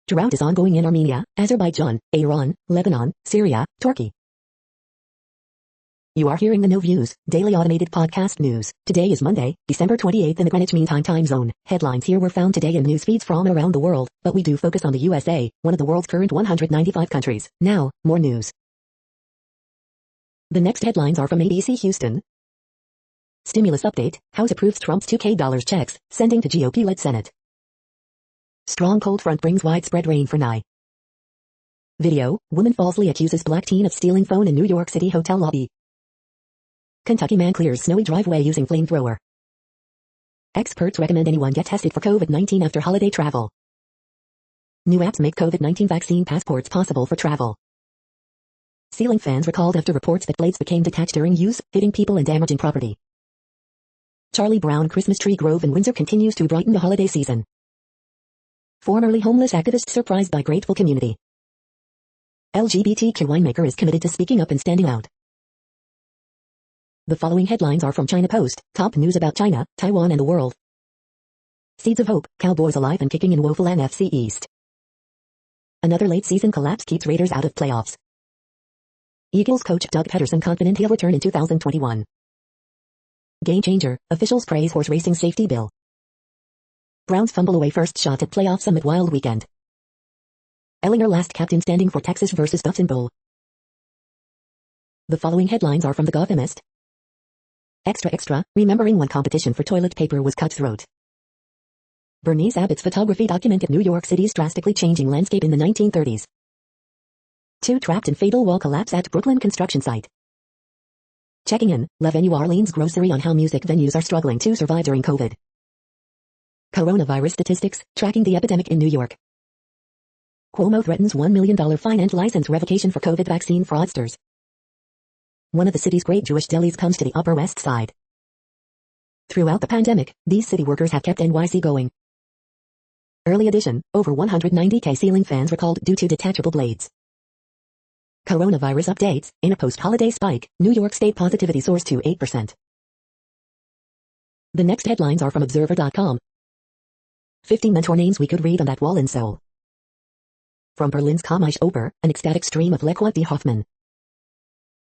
Drought is ongoing in Armenia, Azerbaijan, Iran, Lebanon, Syria, Turkey. You are hearing the No Views Daily Automated Podcast News. Today is Monday, December 28th in the Greenwich Mean Time zone. Headlines here were found today in news feeds from around the world, but we do focus on the USA, one of the world's current 195 countries. Now, more news. The next headlines are from ABC Houston. Stimulus update, House approves Trump's $2,000 checks, sending to GOP-led Senate. Strong cold front brings widespread rain for Nye. Video, woman falsely accuses black teen of stealing phone in New York City hotel lobby. Kentucky man clears snowy driveway using flamethrower. Experts recommend anyone get tested for COVID-19 after holiday travel. New apps make COVID-19 vaccine passports possible for travel. Ceiling fans recalled after reports that blades became detached during use, hitting people and damaging property. Charlie Brown Christmas tree grove in Windsor continues to brighten the holiday season. Formerly homeless activists surprised by grateful community. LGBTQ winemaker is committed to speaking up and standing out. The following headlines are from China Post, top news about China, Taiwan and the world. Seeds of hope, Cowboys alive and kicking in woeful NFC East. Another late season collapse keeps Raiders out of playoffs. Eagles coach Doug Peterson confident he'll return in 2021. Game changer, officials praise horse racing safety bill. Browns fumble away first shot at playoff summit wild weekend. Ellinger last captain standing for Texas versus Buffs in Bowl. The following headlines are from the Gothamist. Extra, remembering when competition for toilet paper was cutthroat. Bernice Abbott's photography documented New York City's drastically changing landscape in the 1930s. 2 trapped in fatal wall collapse at Brooklyn construction site. Checking in, La Venue Orleans grocery on how music venues are struggling to survive during COVID. Coronavirus statistics, tracking the epidemic in New York. Cuomo threatens $1 million fine and license revocation for COVID vaccine fraudsters. One of the city's great Jewish delis comes to the Upper West Side. Throughout the pandemic, these city workers have kept NYC going. Early edition, over 190K ceiling fans recalled due to detachable blades. Coronavirus updates. In a post-holiday spike, New York State positivity soars to 8%. The next headlines are from Observer.com. 50 mentor names we could read on that wall in Seoul. From Berlin's Komische Oper, an ecstatic stream of Lequat D. Hoffman.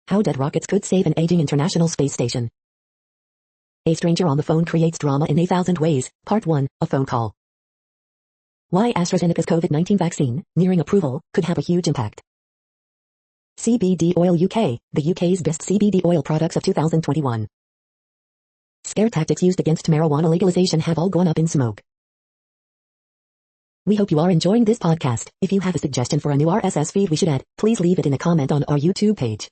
How dead rockets could save an aging international space station. A stranger on the phone creates drama in 1,000 ways. Part 1, a phone call. Why AstraZeneca's COVID-19 vaccine, nearing approval, could have a huge impact. CBD Oil UK, the UK's best CBD oil products of 2021. Scare tactics used against marijuana legalization have all gone up in smoke. We hope you are enjoying this podcast. If you have a suggestion for a new RSS feed we should add, please leave it in a comment on our YouTube page.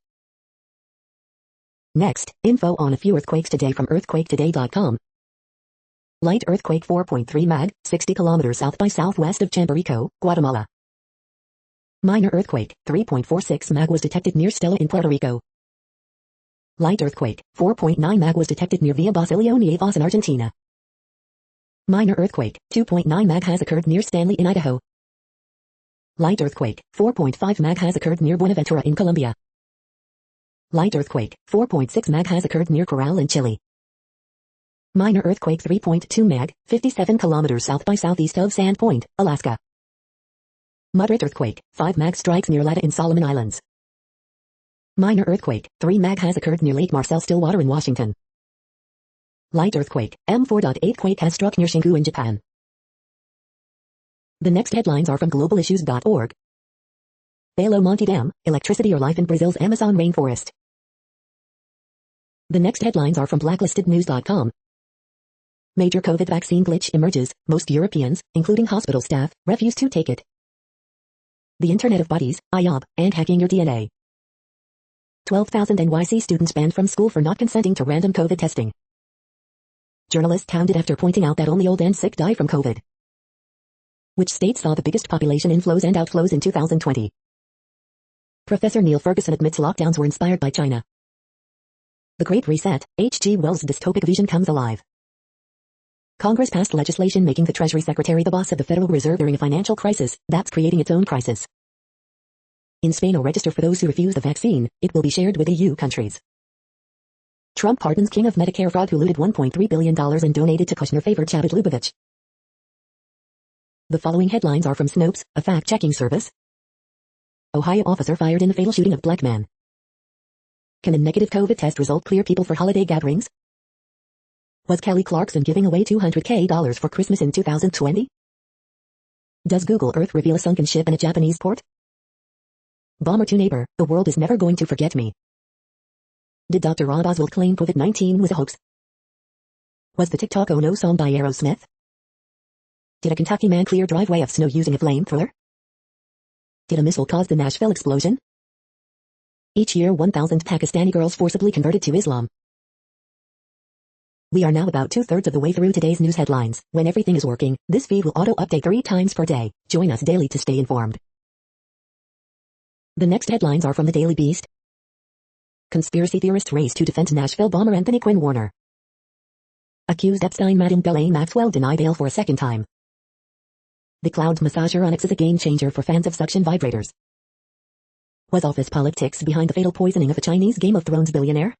Next, info on a few earthquakes today from earthquaketoday.com. Light earthquake 4.3 mag, 60 kilometers south by southwest of Chambarico, Guatemala. Minor earthquake, 3.46 mag was detected near Stella in Puerto Rico. Light earthquake, 4.9 mag was detected near Villa Basilio Nieves in Argentina. Minor earthquake, 2.9 mag has occurred near Stanley in Idaho. Light earthquake, 4.5 mag has occurred near Buenaventura in Colombia. Light earthquake, 4.6 mag has occurred near Corral in Chile. Minor earthquake 3.2 mag, 57 kilometers south by southeast of Sand Point, Alaska. Moderate earthquake, 5 mag strikes near Lada in Solomon Islands. Minor earthquake, 3 mag has occurred near Lake Marcel Stillwater in Washington. Light earthquake, M4.8 quake has struck near Shinku in Japan. The next headlines are from globalissues.org. Belo Monte Dam, electricity or life in Brazil's Amazon rainforest. The next headlines are from blacklistednews.com. Major COVID vaccine glitch emerges. Most Europeans, including hospital staff, refuse to take it. The Internet of Bodies, IOB, and hacking your DNA. 12,000 NYC students banned from school for not consenting to random COVID testing. Journalists hounded after pointing out that only old and sick die from COVID. Which state saw the biggest population inflows and outflows in 2020? Professor Neil Ferguson admits lockdowns were inspired by China. The Great Reset, H.G. Wells' dystopic vision comes alive. Congress passed legislation making the Treasury Secretary the boss of the Federal Reserve during a financial crisis that's creating its own crisis. In Spain, a register for those who refuse the vaccine, it will be shared with EU countries. Trump pardons king of Medicare fraud who looted $1.3 billion and donated to Kushner-favored Chabad Lubavitch. The following headlines are from Snopes, a fact-checking service. Ohio officer fired in the fatal shooting of black man. Can a negative COVID test result clear people for holiday gatherings? Was Kelly Clarkson giving away $200K for Christmas in 2020? Does Google Earth reveal a sunken ship in a Japanese port? Bomber to neighbor, the world is never going to forget me. Did Dr. Rob Oswald claim COVID-19 was a hoax? Was the TikTok Oh No song by Aerosmith? Did a Kentucky man clear driveway of snow using a flamethrower? Did a missile cause the Nashville explosion? Each year 1,000 Pakistani girls forcibly converted to Islam. We are now about 2/3 of the way through today's news headlines. When everything is working, this feed will auto-update 3 times per day. Join us daily to stay informed. The next headlines are from the Daily Beast. Conspiracy theorists race to defend Nashville bomber Anthony Quinn Warner. Accused Epstein Madam Ghislaine Maxwell deny bail for a second time. The cloud massager Onyx is a game changer for fans of suction vibrators. Was office politics behind the fatal poisoning of a Chinese Game of Thrones billionaire?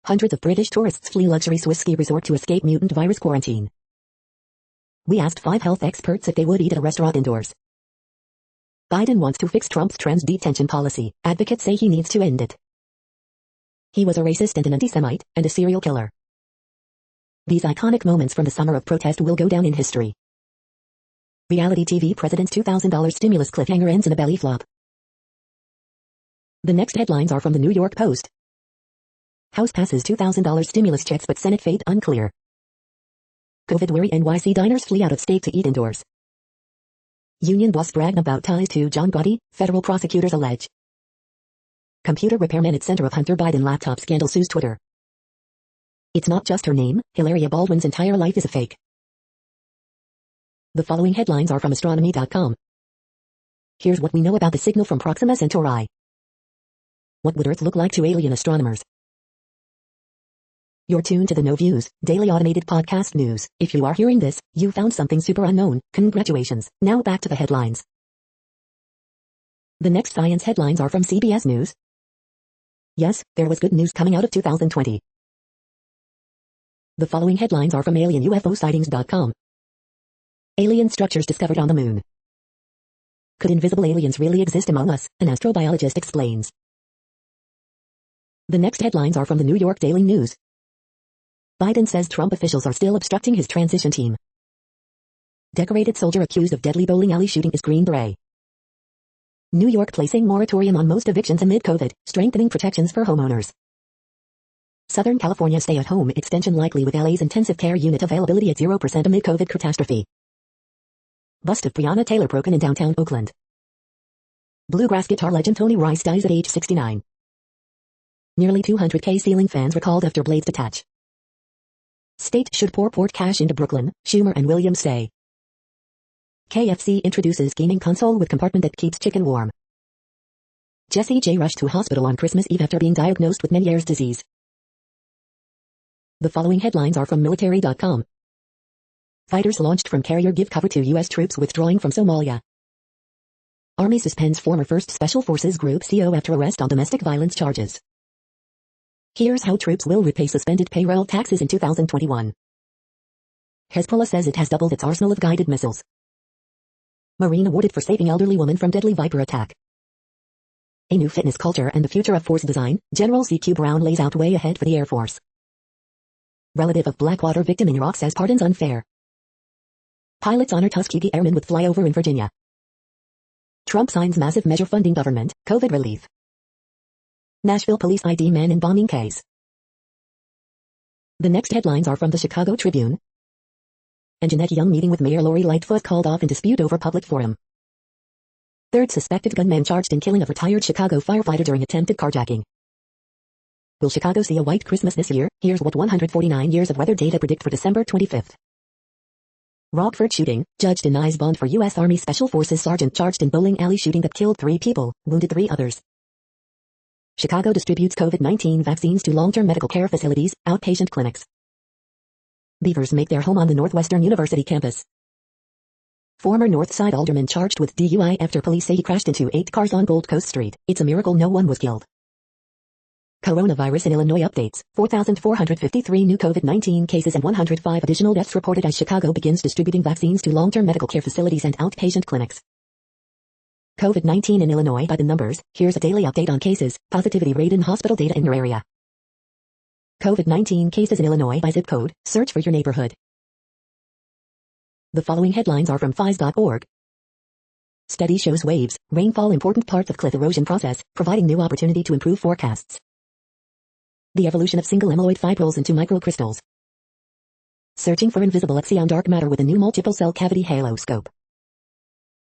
Hundreds of British tourists flee luxury Swiss ski resort to escape mutant virus quarantine. We asked 5 health experts if they would eat at a restaurant indoors. Biden wants to fix Trump's trans detention policy. Advocates say he needs to end it. He was a racist and an anti-Semite, and a serial killer. These iconic moments from the summer of protest will go down in history. Reality TV president's $2,000 stimulus cliffhanger ends in a belly flop. The next headlines are from the New York Post. House passes $2,000 stimulus checks but Senate fate unclear. COVID-weary NYC diners flee out of state to eat indoors. Union boss bragged about ties to John Gotti, federal prosecutors allege. Computer repairman at center of Hunter Biden laptop scandal sues Twitter. It's not just her name, Hilaria Baldwin's entire life is a fake. The following headlines are from astronomy.com. Here's what we know about the signal from Proxima Centauri. What would Earth look like to alien astronomers? You're tuned to the No Views, daily automated podcast news. If you are hearing this, you found something super unknown. Congratulations. Now back to the headlines. The next science headlines are from CBS News. Yes, there was good news coming out of 2020. The following headlines are from alienUFOsightings.com. Alien structures discovered on the moon. Could invisible aliens really exist among us? An astrobiologist explains. The next headlines are from the New York Daily News. Biden says Trump officials are still obstructing his transition team. Decorated soldier accused of deadly bowling alley shooting is Green Beret. New York placing moratorium on most evictions amid COVID, strengthening protections for homeowners. Southern California stay-at-home extension likely with LA's intensive care unit availability at 0% amid COVID catastrophe. Bust of Breonna Taylor broken in downtown Oakland. Bluegrass guitar legend Tony Rice dies at age 69. Nearly 200K ceiling fans recalled after blades detach. State should pour port cash into Brooklyn, Schumer and Williams say. KFC introduces gaming console with compartment that keeps chicken warm. Jessie J rushed to hospital on Christmas Eve after being diagnosed with Meniere's disease. The following headlines are from military.com. Fighters launched from carrier give cover to U.S. troops withdrawing from Somalia. Army suspends former 1st Special Forces Group CO after arrest on domestic violence charges. Here's how troops will repay suspended payroll taxes in 2021. Hezbollah says it has doubled its arsenal of guided missiles. Marine awarded for saving elderly woman from deadly Viper attack. A new fitness culture and the future of force design, General C.Q. Brown lays out way ahead for the Air Force. Relative of Blackwater victim in Iraq says pardons unfair. Pilots honor Tuskegee Airmen with flyover in Virginia. Trump signs massive measure funding government, COVID relief. Nashville police ID man in bombing case. The next headlines are from the Chicago Tribune. And Jeanette Young meeting with Mayor Lori Lightfoot called off in dispute over public forum. Third suspected gunman charged in killing of retired Chicago firefighter during attempted carjacking. Will Chicago see a white Christmas this year? Here's what 149 years of weather data predict for December 25th. Rockford shooting, judge denies bond for U.S. Army Special Forces sergeant charged in bowling alley shooting that killed 3 people, wounded 3 others. Chicago distributes COVID-19 vaccines to long-term medical care facilities, outpatient clinics. Beavers make their home on the Northwestern University campus. Former Northside alderman charged with DUI after police say he crashed into 8 cars on Gold Coast Street. It's a miracle no one was killed. Coronavirus in Illinois updates. 4,453 new COVID-19 cases and 105 additional deaths reported as Chicago begins distributing vaccines to long-term medical care facilities and outpatient clinics. COVID-19 in Illinois by the numbers. Here's a daily update on cases, positivity rate and hospital data in your area. COVID-19 cases in Illinois by zip code. Search for your neighborhood. The following headlines are from FIS.org. Study shows waves, rainfall important parts of cliff erosion process, providing new opportunity to improve forecasts. The evolution of single amyloid fibrils into microcrystals. Searching for invisible X-ray on dark matter with a new multiple cell cavity halo scope.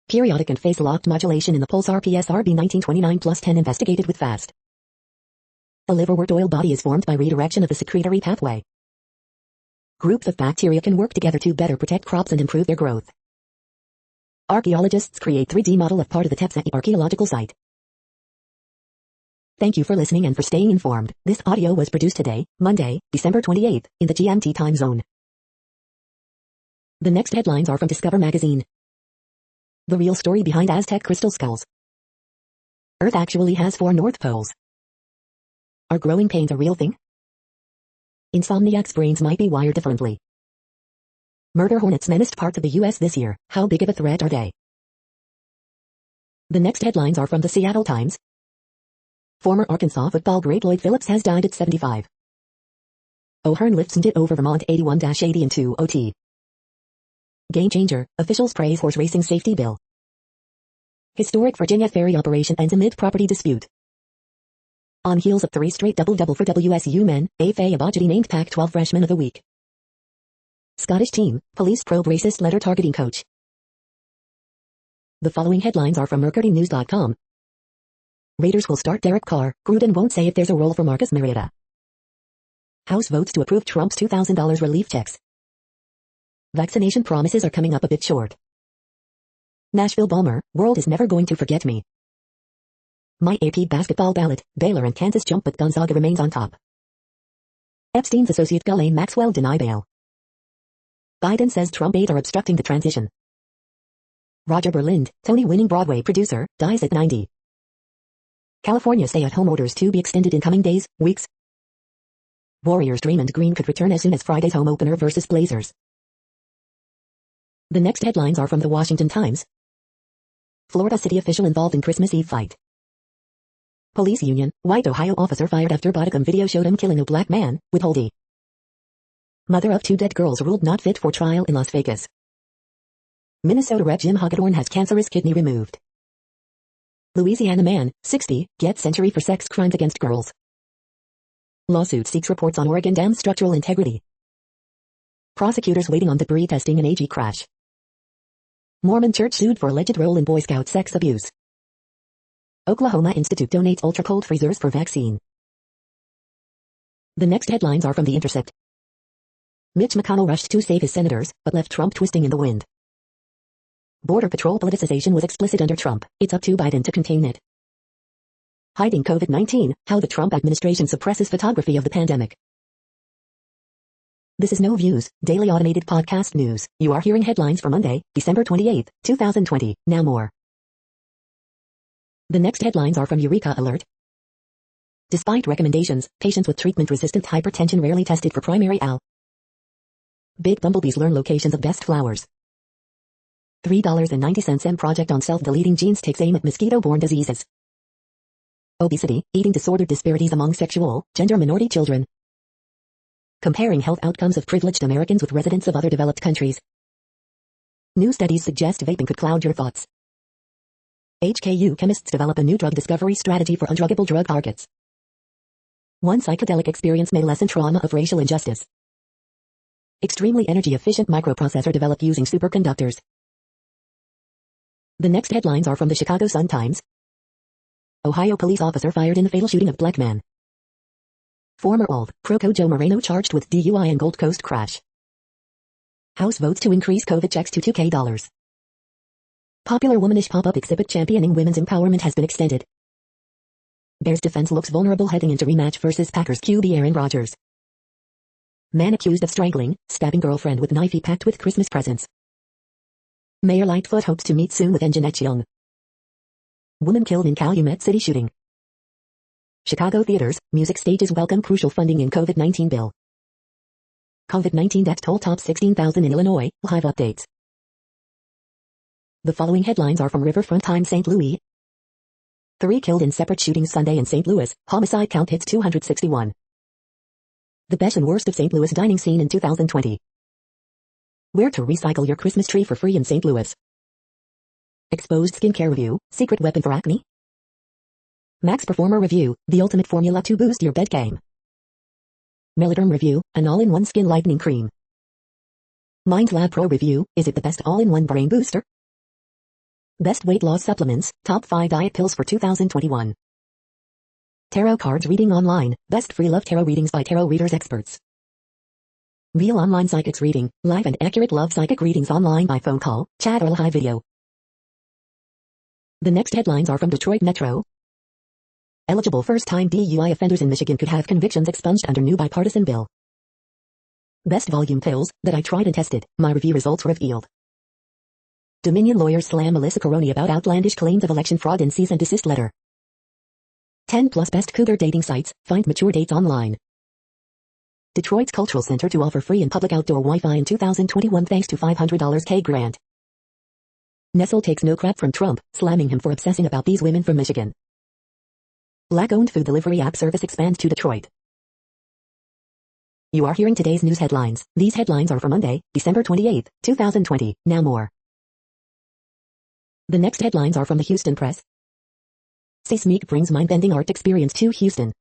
Periodic and phase-locked modulation in the pulsar PSRB 1929 plus 10 investigated with FAST. A liverwort oil body is formed by redirection of the secretory pathway. Groups of bacteria can work together to better protect crops and improve their growth. Archaeologists create 3D model of part of the Tepsati archaeological site. Thank you for listening and for staying informed. This audio was produced today, Monday, December 28th, in the GMT time zone. The next headlines are from Discover magazine. The real story behind Aztec crystal skulls. Earth actually has 4 North Poles. Are growing pains a real thing? Insomniacs' brains might be wired differently. Murder hornets menaced parts of the U.S. this year. How big of a threat are they? The next headlines are from the Seattle Times. Former Arkansas football great Lloyd Phillips has died at 75. O'Hearn lifts it over Vermont 81-80 in 2 OT. Game changer, officials praise horse racing safety bill. Historic Virginia ferry operation ends amid property dispute. On heels of 3 straight double-double for WSU men, Afe Abajadi named Pac-12 Freshman of the Week. Scottish team, police probe racist letter targeting coach. The following headlines are from MercuryNews.com. Raiders will start Derek Carr, Gruden won't say if there's a role for Marcus Mariota. House votes to approve Trump's $2,000 relief checks. Vaccination promises are coming up a bit short. Nashville bomber, world is never going to forget me. My AP basketball ballot, Baylor and Kansas jump but Gonzaga remains on top. Epstein's associate Ghislaine Maxwell deny bail. Biden says Trump aide are obstructing the transition. Roger Berlind, Tony-winning Broadway producer, dies at 90. California stay-at-home orders to be extended in coming days, weeks. Warriors Draymond Green could return as soon as Friday's home opener versus Blazers. The next headlines are from the Washington Times. Florida city official involved in Christmas Eve fight. Police union, white Ohio officer fired after bodycam video showed him killing a black man, with Holdy. Mother of 2 dead girls ruled not fit for trial in Las Vegas. Minnesota Rep Jim Hagedorn has cancerous kidney removed. Louisiana man, 60, gets century for sex crimes against girls. Lawsuit seeks reports on Oregon Dam structural integrity. Prosecutors waiting on debris testing in AG crash. Mormon church sued for alleged role in Boy Scout sex abuse. Oklahoma Institute donates ultra-cold freezers for vaccine. The next headlines are from The Intercept. Mitch McConnell rushed to save his senators, but left Trump twisting in the wind. Border Patrol politicization was explicit under Trump. It's up to Biden to contain it. Hiding COVID-19, how the Trump administration suppresses photography of the pandemic. This is No Views, daily automated podcast news. You are hearing headlines for Monday, December 28, 2020. Now more. The next headlines are from Eureka Alert. Despite recommendations, patients with treatment-resistant hypertension rarely tested for primary AL. Big bumblebees learn locations of best flowers. $3.90 project on self-deleting genes takes aim at mosquito-borne diseases. Obesity, eating disorder disparities among sexual, gender minority children. Comparing health outcomes of privileged Americans with residents of other developed countries. New studies suggest vaping could cloud your thoughts. HKU chemists develop a new drug discovery strategy for undruggable drug targets. One psychedelic experience may lessen trauma of racial injustice. Extremely energy-efficient microprocessor developed using superconductors. The next headlines are from the Chicago Sun-Times. Ohio police officer fired in the fatal shooting of black man. Former All-Pro Joe Moreno charged with DUI and Gold Coast crash. House votes to increase COVID checks to $2,000. Popular womanish pop-up exhibit championing women's empowerment has been extended. Bears defense looks vulnerable heading into rematch versus Packers QB Aaron Rodgers. Man accused of strangling, stabbing girlfriend with knife he packed with Christmas presents. Mayor Lightfoot hopes to meet soon with Jeanette Young. Woman killed in Calumet City shooting. Chicago theaters, music stages welcome crucial funding in COVID-19 bill. COVID-19 death toll tops 16,000 in Illinois, live updates. The following headlines are from Riverfront Times St. Louis. 3 killed in separate shootings Sunday in St. Louis, homicide count hits 261. The best and worst of St. Louis dining scene in 2020. Where to recycle your Christmas tree for free in St. Louis. Exposed skincare review, secret weapon for acne. Max Performer review, the ultimate formula to boost your bed game. Meloderm review, an all-in-one skin lightening cream. Mind Lab Pro review, is it the best all-in-one brain booster? Best weight loss supplements, top 5 diet pills for 2021. Tarot cards reading online, best free love tarot readings by tarot readers experts. Real online psychics reading, live and accurate love psychic readings online by phone call, chat or live video. The next headlines are from Detroit Metro. Eligible first-time DUI offenders in Michigan could have convictions expunged under new bipartisan bill. Best volume pills that I tried and tested, my review results revealed. Dominion lawyers slam Melissa Caroni about outlandish claims of election fraud in cease and desist letter. 10 plus best cougar dating sites, find mature dates online. Detroit's Cultural Center to offer free and public outdoor Wi-Fi in 2021 thanks to $500 K grant. Nestle takes no crap from Trump, slamming him for obsessing about these women from Michigan. Black-owned food delivery app service expands to Detroit. You are hearing today's news headlines. These headlines are for Monday, December 28, 2020. Now more. The next headlines are from the Houston Press. Seismic brings mind-bending art experience to Houston.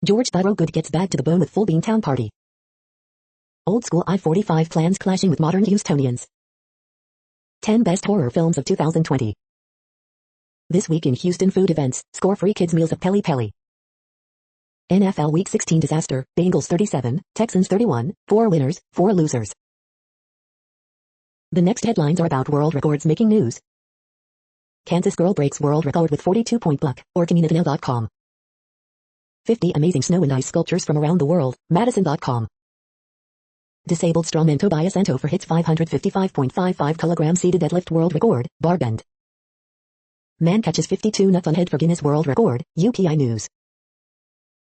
George Thorogood gets bagged to the bone with full Beantown party. Old school I-45 plans clashing with modern Houstonians. 10 best horror films of 2020. This week in Houston food events, score free kids meals at Peli Peli. NFL Week 16 disaster, Bengals 37, Texans 31, 4 winners, 4 losers. The next headlines are about world records making news. Kansas girl breaks world record with 42-point block, or Caminovinel.com. 50 amazing snow and ice sculptures from around the world, Madison.com. Disabled strongman Tobias Ento for hits 555.55 kg seated deadlift world record, bar bend. Man catches 52 nuts on head for Guinness World Record, UPI News.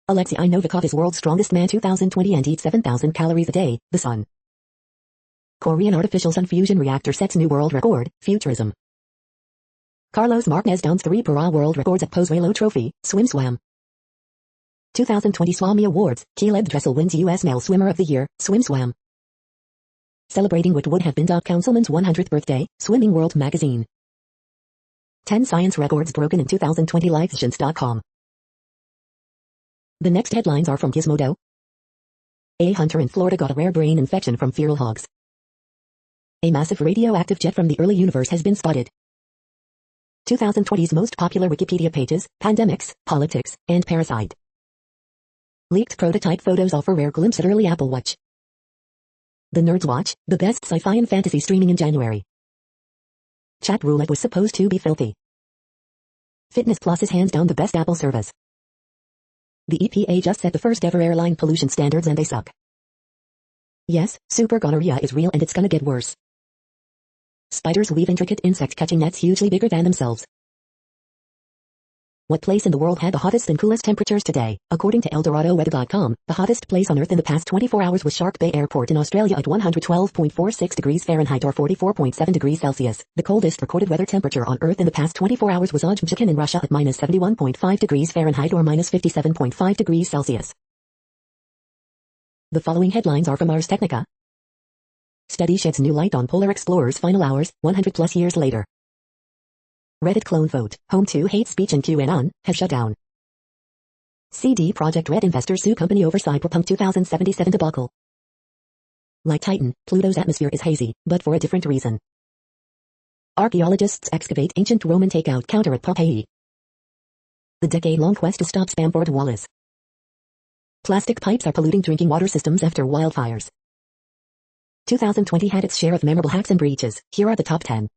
Alexei Novikov is world's strongest man 2020 and eats 7,000 calories a day, The Sun. Korean artificial sun fusion reactor sets new world record, Futurism. Carlos Martinez downs 3 para world records at Pozuelo Trophy, swim swam. 2020 Swami Awards, Caleb Dressel wins U.S. Male Swimmer of the Year, swim swam. Celebrating what would have been Doc Councilman's 100th birthday, Swimming World magazine. 10 science records broken in 2020 LifeScience.com. The next headlines are from Gizmodo. A hunter in Florida got a rare brain infection from feral hogs. A massive radioactive jet from the early universe has been spotted. 2020's most popular Wikipedia pages, pandemics, politics, and parasite. Leaked prototype photos offer rare glimpse at early Apple Watch. The Nerds Watch, the best sci-fi and fantasy streaming in January. Chat roulette was supposed to be filthy. Fitness Plus is hands down the best Apple service. The EPA just set the first ever airline pollution standards and they suck. Yes, super gonorrhea is real and it's gonna get worse. Spiders weave intricate insect-catching nets hugely bigger than themselves. What place in the world had the hottest and coolest temperatures today? According to ElDoradoWeather.com, the hottest place on Earth in the past 24 hours was Shark Bay Airport in Australia at 112.46 degrees Fahrenheit or 44.7 degrees Celsius. The coldest recorded weather temperature on Earth in the past 24 hours was Ojmjkin in Russia at minus 71.5 degrees Fahrenheit or minus 57.5 degrees Celsius. The following headlines are from Ars Technica. Study sheds new light on Polar Explorer's final hours, 100 plus years later. Reddit clone vote, home to hate speech and QAnon, has shut down. CD Projekt Red investors sue company over Cyberpunk 2077 debacle. Like Titan, Pluto's atmosphere is hazy, but for a different reason. Archaeologists excavate ancient Roman takeout counter at Pompeii. The decade-long quest to stop Spamford Wallace. Plastic pipes are polluting drinking water systems after wildfires. 2020 had its share of memorable hacks and breaches. Here are the top 10.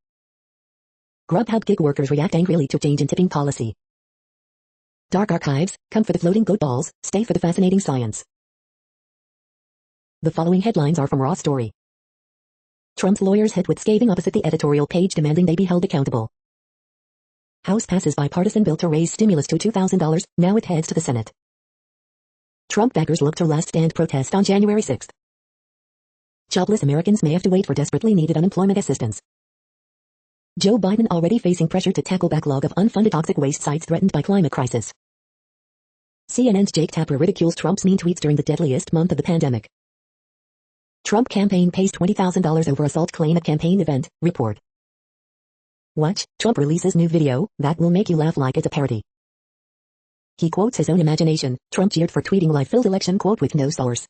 Grubhub gig workers react angrily to change in tipping policy. Dark archives, come for the floating goat balls, stay for the fascinating science. The following headlines are from Raw Story. Trump's lawyers hit with scathing opposite the editorial page demanding they be held accountable. House passes bipartisan bill to raise stimulus to $2,000, now it heads to the Senate. Trump backers look to last stand protest on January 6th. Jobless Americans may have to wait for desperately needed unemployment assistance. Joe Biden already facing pressure to tackle backlog of unfunded toxic waste sites threatened by climate crisis. CNN's Jake Tapper ridicules Trump's mean tweets during the deadliest month of the pandemic. Trump campaign pays $20,000 over assault claim at campaign event, report. Watch, Trump releases new video that will make you laugh like it's a parody. He quotes his own imagination, Trump jeered for tweeting life-filled election quote with no source.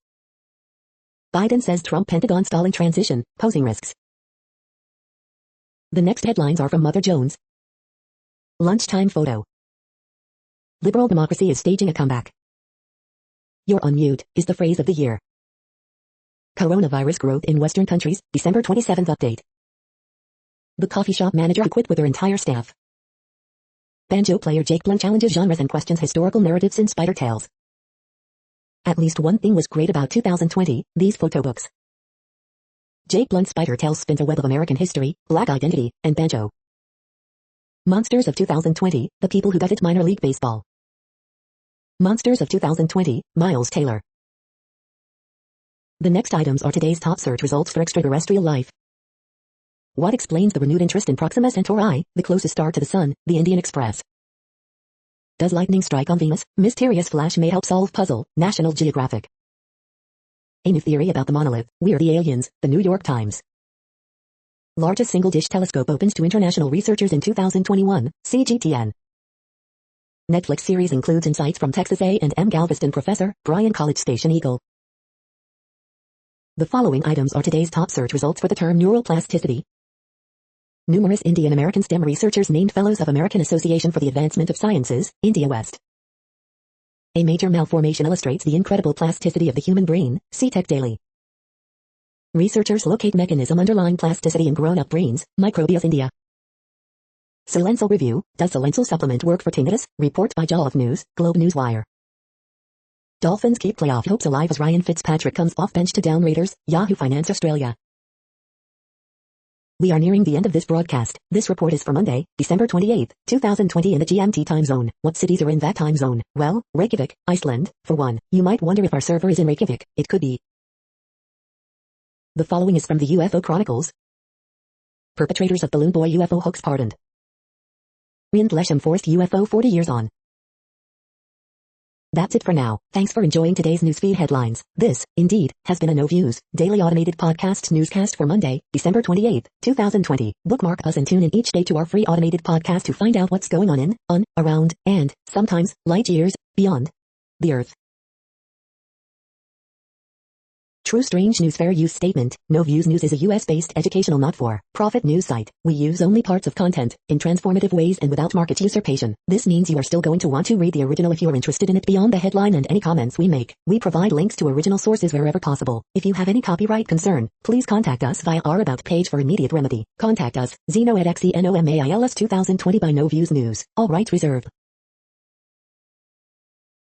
Biden says Trump Pentagon stalling transition, posing risks. The next headlines are from Mother Jones. Lunchtime photo. Liberal democracy is staging a comeback. You're on mute, is the phrase of the year. Coronavirus growth in Western countries, December 27th update. The coffee shop manager who quit with her entire staff. Banjo player Jake Blunt challenges genres and questions historical narratives in Spider Tales. At least one thing was great about 2020, these photo books. Jake Blunt's Spider Tales spins a web of American history, Black identity, and banjo. Monsters of 2020, the people who gutted minor league baseball. Monsters of 2020, Miles Taylor. The next items are today's top search results for extraterrestrial life. What explains the renewed interest in Proxima Centauri, the closest star to the Sun, the Indian Express? Does lightning strike on Venus? Mysterious flash may help solve puzzle, National Geographic. A new theory about the monolith, we're the aliens, the New York Times. Largest single-dish telescope opens to international researchers in 2021, CGTN. Netflix series includes insights from Texas A&M Galveston professor, Bryan College Station Eagle. The following items are today's top search results for the term neuroplasticity. Numerous Indian American STEM researchers named Fellows of American Association for the Advancement of Sciences, India West. A major malformation illustrates the incredible plasticity of the human brain, see Tech Daily. Researchers locate mechanism underlying plasticity in grown-up brains, Microbial India. Silensal review, does Silensal supplement work for tinnitus? Report by Jollof News, Globe Newswire. Dolphins keep playoff hopes alive as Ryan Fitzpatrick comes off bench to down Raiders, Yahoo Finance Australia. We are nearing the end of this broadcast. This report is for Monday, December 28, 2020 in the GMT time zone. What cities are in that time zone? Well, Reykjavik, Iceland, for one. You might wonder if our server is in Reykjavik. It could be. The following is from the UFO Chronicles. Perpetrators of Balloon Boy UFO hoax pardoned. Rind Lesham forced UFO 40 years on. That's it for now. Thanks for enjoying today's newsfeed headlines. This, indeed, has been a No Views, daily automated podcasts newscast for Monday, December 28, 2020. Bookmark us and tune in each day to our free automated podcast to find out what's going on, around, and, sometimes, light years, beyond the Earth. True Strange News Fair Use Statement. No Views News is a US-based educational not-for-profit news site. We use only parts of content, in transformative ways and without market usurpation. This means you are still going to want to read the original if you are interested in it beyond the headline and any comments we make. We provide links to original sources wherever possible. If you have any copyright concern, please contact us via our About page for immediate remedy. Contact us, Zeno at XENOMAILS 2020 by No Views News. All rights reserved.